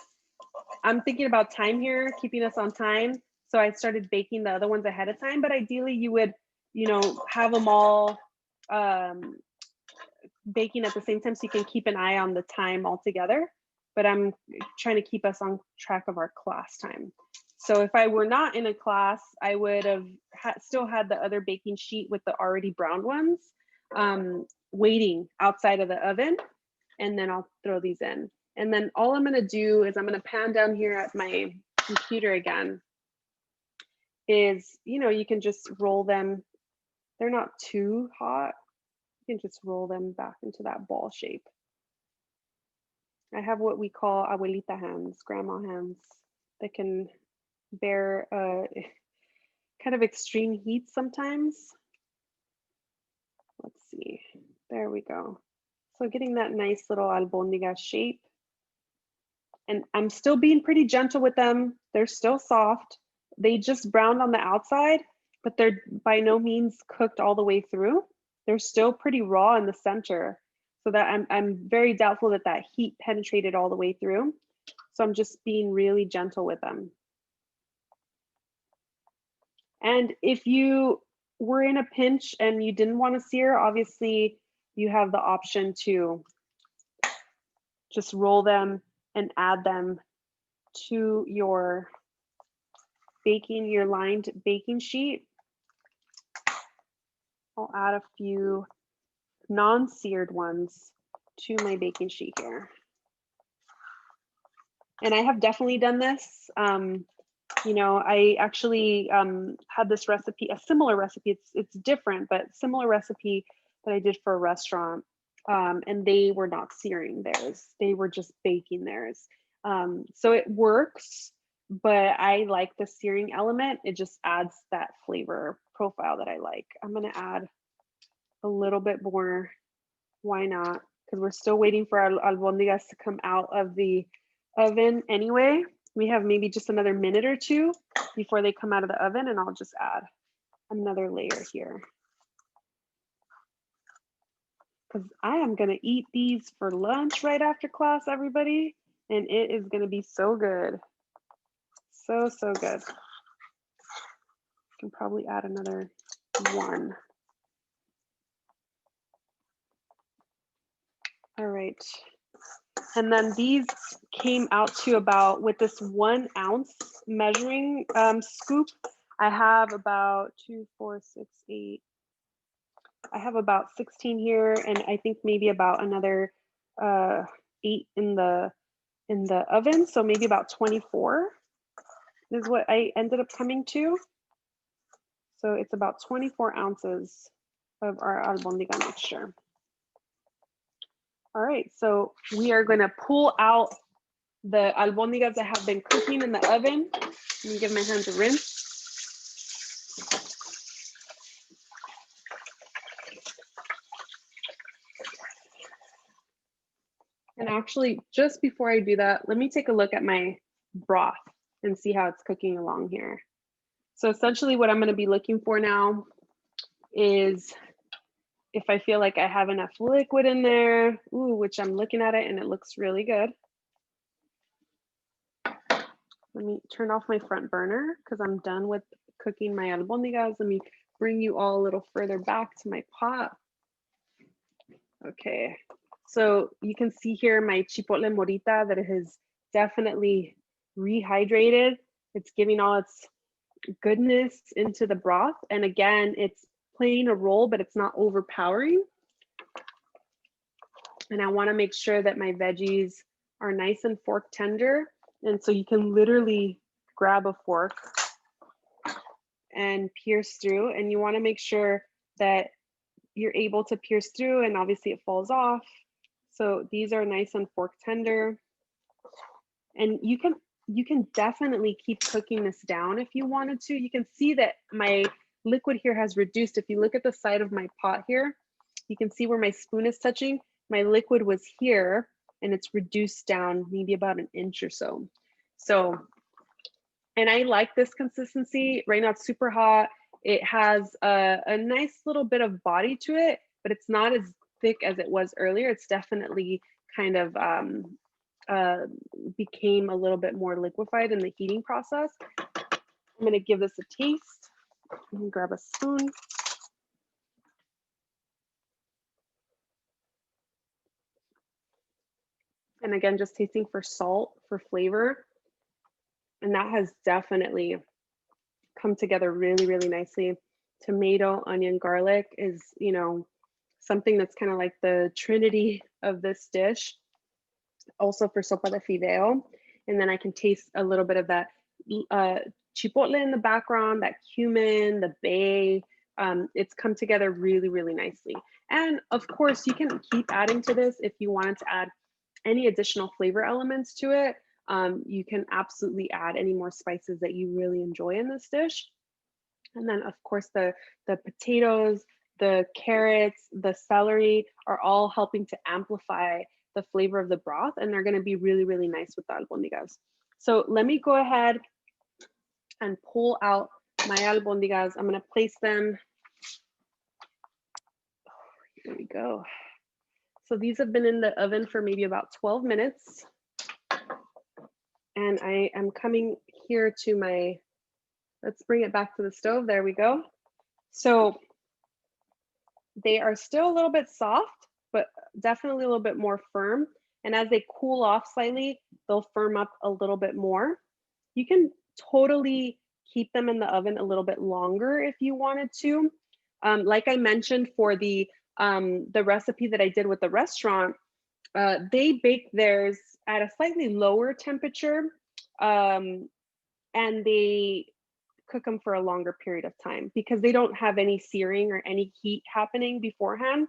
I'm thinking about time here, keeping us on time. So I started baking the other ones ahead of time, but ideally you would, you know, have them all baking at the same time so you can keep an eye on the time altogether. But I'm trying to keep us on track of our class time. So if I were not in a class, I would have still had the other baking sheet with the already browned ones waiting outside of the oven, and then I'll throw these in. And then all I'm gonna do is I'm gonna pan down here at my computer again, is, you know, you can just roll them. They're not too hot. You can just roll them back into that ball shape. I have what we call abuelita hands, grandma hands, that can bear kind of extreme heat sometimes. Let's see, there we go. So getting that nice little albondiga shape. And I'm still being pretty gentle with them. They're still soft. They just browned on the outside, but they're by no means cooked all the way through. They're still pretty raw in the center. So that I'm very doubtful that that heat penetrated all the way through. So I'm just being really gentle with them. And if you were in a pinch and you didn't want to sear, obviously you have the option to just roll them and add them to your lined baking sheet. I'll add a few non-seared ones to my baking sheet here. And I have definitely done this. You know, I actually had this recipe, a similar recipe. It's different, but similar recipe that I did for a restaurant. And they were not searing theirs. They were just baking theirs. So it works, but I like the searing element. It just adds that flavor profile that I like. I'm gonna add a little bit more. Why not? Because we're still waiting for our albondigas to come out of the oven anyway. We have maybe just another minute or two before they come out of the oven, and I'll just add another layer here. Because I am gonna eat these for lunch right after class, everybody, and it is gonna be so good. So, so good. I can probably add another one. All right. And then these came out to about, with this 1 ounce measuring scoop, I have about 2, 4, 6, 8. I have about 16 here, and I think maybe about another 8 in the oven. So maybe about 24 is what I ended up coming to. So it's about 24 ounces of our albondiga mixture. All right, so we are gonna pull out the albondigas that have been cooking in the oven. Let me give my hands a rinse. And actually, just before I do that, let me take a look at my broth and see how it's cooking along here. So essentially what I'm gonna be looking for now is if I feel like I have enough liquid in there, ooh, which I'm looking at it and it looks really good. Let me turn off my front burner because I'm done with cooking my albondigas. Let me bring you all a little further back to my pot. Okay, so you can see here my chipotle morita that it has definitely rehydrated. It's giving all its goodness into the broth. And again, it's playing a role, but it's not overpowering. And I want to make sure that my veggies are nice and fork tender. And so you can literally grab a fork and pierce through. And you want to make sure that you're able to pierce through, and obviously it falls off. So these are nice and fork tender. And you can definitely keep cooking this down if you wanted to. You can see that my liquid here has reduced. If you look at the side of my pot here, you can see where my spoon is touching. My liquid was here and it's reduced down maybe about an inch or so. So, and I like this consistency. Right now it's super hot. It has a nice little bit of body to it, but it's not as thick as it was earlier. It's definitely kind of became a little bit more liquefied in the heating process. I'm gonna give this a taste. I'm gonna grab a spoon. And again, just tasting for salt, for flavor. And that has definitely come together really, really nicely. Tomato, onion, garlic is, you know, something that's kind of like the trinity of this dish. Also for sopa de fideo. And then I can taste a little bit of that chipotle in the background, that cumin, the bay. It's come together really, really nicely. And of course, you can keep adding to this if you wanted to add any additional flavor elements to it, you can absolutely add any more spices that you really enjoy in this dish. And then of course the potatoes, the carrots, the celery are all helping to amplify the flavor of the broth, and they're going to be really, really nice with the albondigas. So let me go ahead and pull out my albondigas. I'm going to place them. Here we go. So these have been in the oven for maybe about 12 minutes. And I am coming here to my, let's bring it back to the stove. There we go. So they are still a little bit soft, but definitely a little bit more firm. And as they cool off slightly, they'll firm up a little bit more. You can totally keep them in the oven a little bit longer if you wanted to. Like I mentioned for the recipe that I did with the restaurant, they bake theirs at a slightly lower temperature, and they cook them for a longer period of time because they don't have any searing or any heat happening beforehand.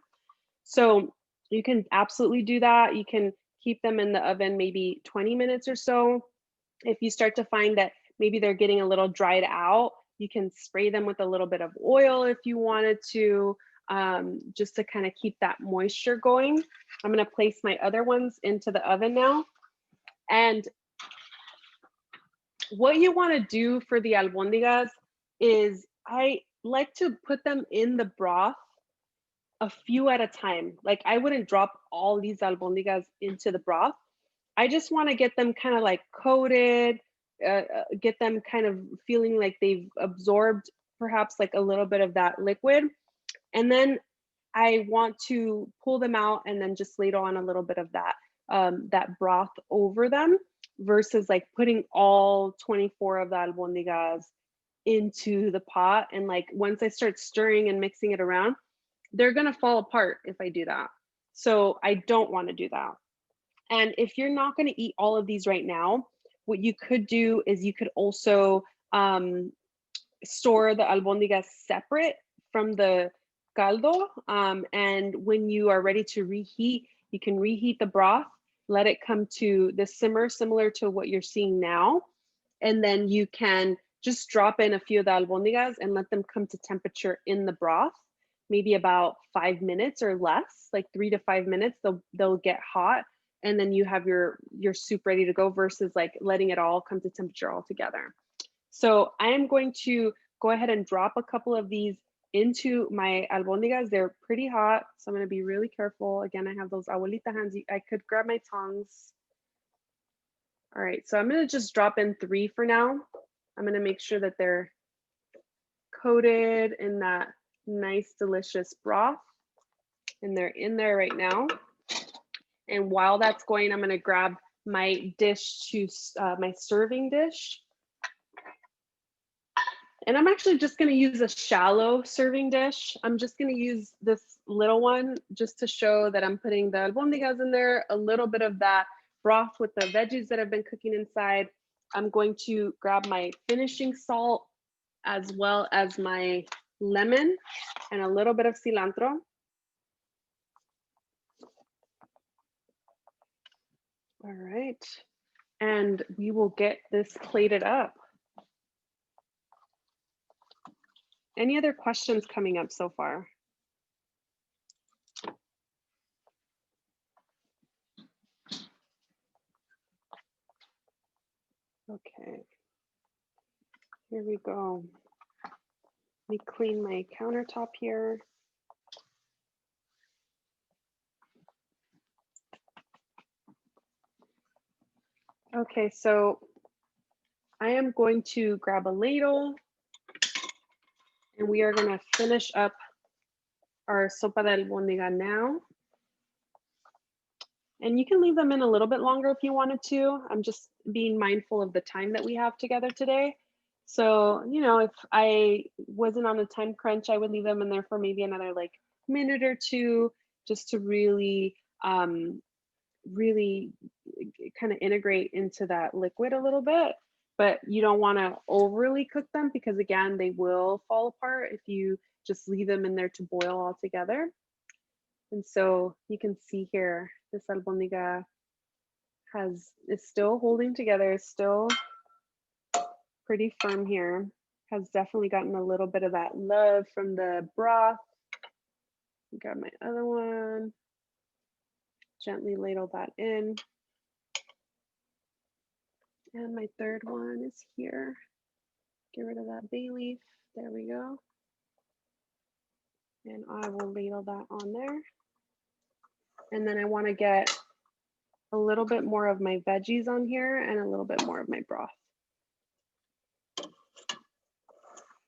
So you can absolutely do that. You can keep them in the oven maybe 20 minutes or so. If you start to find that maybe they're getting a little dried out, you can spray them with a little bit of oil if you wanted to, just to kind of keep that moisture going. I'm going to place my other ones into the oven now. And what you want to do for the albondigas is I like to put them in the broth a few at a time. Like I wouldn't drop all these albondigas into the broth. I just want to get them kind of like coated, get them kind of feeling like they've absorbed perhaps like a little bit of that liquid. And then I want to pull them out and then just ladle on a little bit of that broth over them versus like putting all 24 of the albondigas into the pot. And like once I start stirring and mixing it around, they're going to fall apart if I do that. So I don't want to do that. And if you're not going to eat all of these right now, what you could do is you could also store the albondigas separate from the caldo. And when you are ready to reheat, you can reheat the broth, let it come to the simmer similar to what you're seeing now. And then you can just drop in a few of the albondigas and let them come to temperature in the broth, maybe about 5 minutes or less, like 3 to 5 minutes, they'll get hot. And then you have your soup ready to go versus like letting it all come to temperature all together. So I am going to go ahead and drop a couple of these into my albondigas. They're pretty hot, so I'm going to be really careful. Again, I have those abuelita hands. I could grab my tongs. All right, so I'm going to just drop in 3 for now. I'm going to make sure that they're coated in that nice, delicious broth. And they're in there right now. And while that's going, I'm going to grab my dish to my serving dish. And I'm actually just going to use a shallow serving dish. I'm just going to use this little one just to show that I'm putting the albondigas in there, a little bit of that broth with the veggies that have been cooking inside. I'm going to grab my finishing salt as well as my lemon and a little bit of cilantro. All right, and we will get this plated up. Any other questions coming up so far? Okay, here we go. Let me clean my countertop here. Okay, so I am going to grab a ladle and we are going to finish up our sopa de albondiga now. And you can leave them in a little bit longer if you wanted to. I'm just being mindful of the time that we have together today. So, you know, if I wasn't on a time crunch, I would leave them in there for maybe another like minute or two, just to really, really kind of integrate into that liquid a little bit. But you don't want to overly cook them because again, they will fall apart if you just leave them in there to boil all together. And so you can see here, this albondiga is still holding together, still pretty firm here. Has definitely gotten a little bit of that love from the broth. Grab my other one, gently ladle that in. And my third one is here. Get rid of that bay leaf. There we go. And I will ladle that on there. And then I want to get a little bit more of my veggies on here and a little bit more of my broth.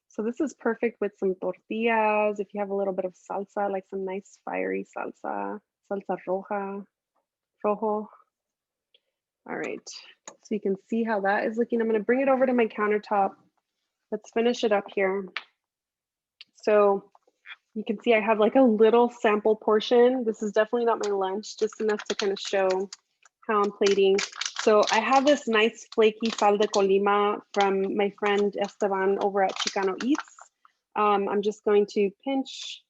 So this is perfect with some tortillas. If you have a little bit of salsa, like some nice fiery salsa, salsa rojo. All right, so you can see how that is looking. I'm going to bring it over to my countertop. Let's finish it up here. So you can see I have like a little sample portion. This is definitely not my lunch, just enough to kind of show how I'm plating. So I have this nice flaky sal de Colima from my friend Esteban over at Chicano Eats. I'm just going to pinch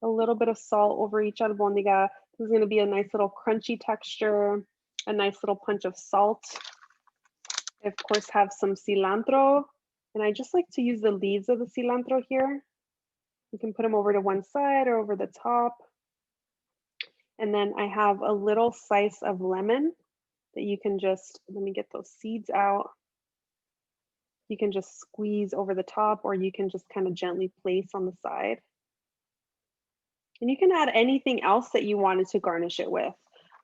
a little bit of salt over each albondiga. This is going to be a nice little crunchy texture, a nice little punch of salt. I, of course, have some cilantro, and I just like to use the leaves of the cilantro here. You can put them over to one side or over the top. And then I have a little slice of lemon that you can just, let me get those seeds out. You can just squeeze over the top, or you can just kind of gently place on the side. And you can add anything else that you wanted to garnish it with.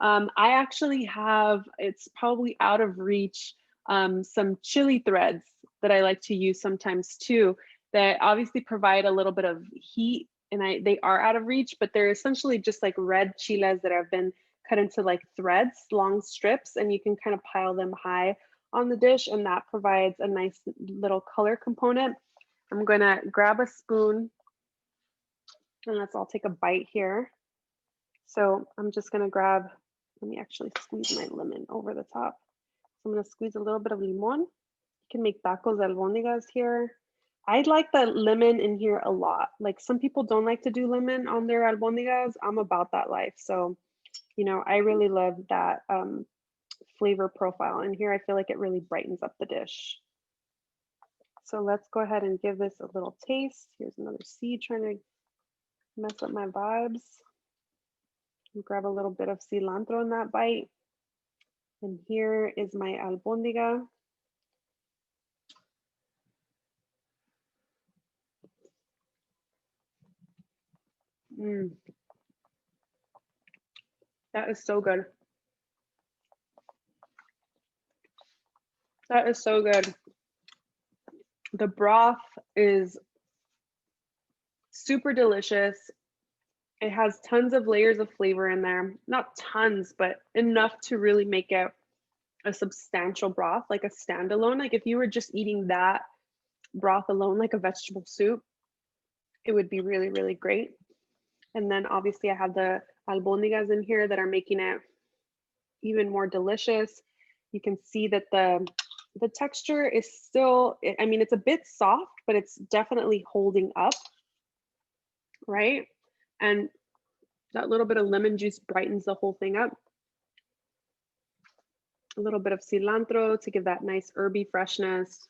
I actually have, it's probably out of reach, some chili threads that I like to use sometimes too, that obviously provide a little bit of heat, and they are out of reach, but they're essentially just like red chiles that have been cut into like threads, long strips, and you can kind of pile them high on the dish, and that provides a nice little color component. I'm gonna grab a spoon, and let's all take a bite here. So I'm just gonna grab, let me actually squeeze my lemon over the top. So I'm gonna squeeze a little bit of limon. You can make tacos de albondigas here. I like the lemon in here a lot. Like, some people don't like to do lemon on their albondigas. I'm about that life. So, you know, I really love that flavor profile. And here I feel like it really brightens up the dish. So let's go ahead and give this a little taste. Here's another seed trying to mess up my vibes. And grab a little bit of cilantro in that bite. And here is my albondiga. That is so good. That is so good. The broth is super delicious. It has tons of layers of flavor in there. Not tons, but enough to really make it a substantial broth, like a standalone. Like if you were just eating that broth alone, like a vegetable soup, it would be really, really great. And then obviously I have the albondigas in here that are making it even more delicious. You can see that the texture is still, I mean, it's a bit soft, but it's definitely holding up, right? And that little bit of lemon juice brightens the whole thing up. A little bit of cilantro to give that nice herby freshness.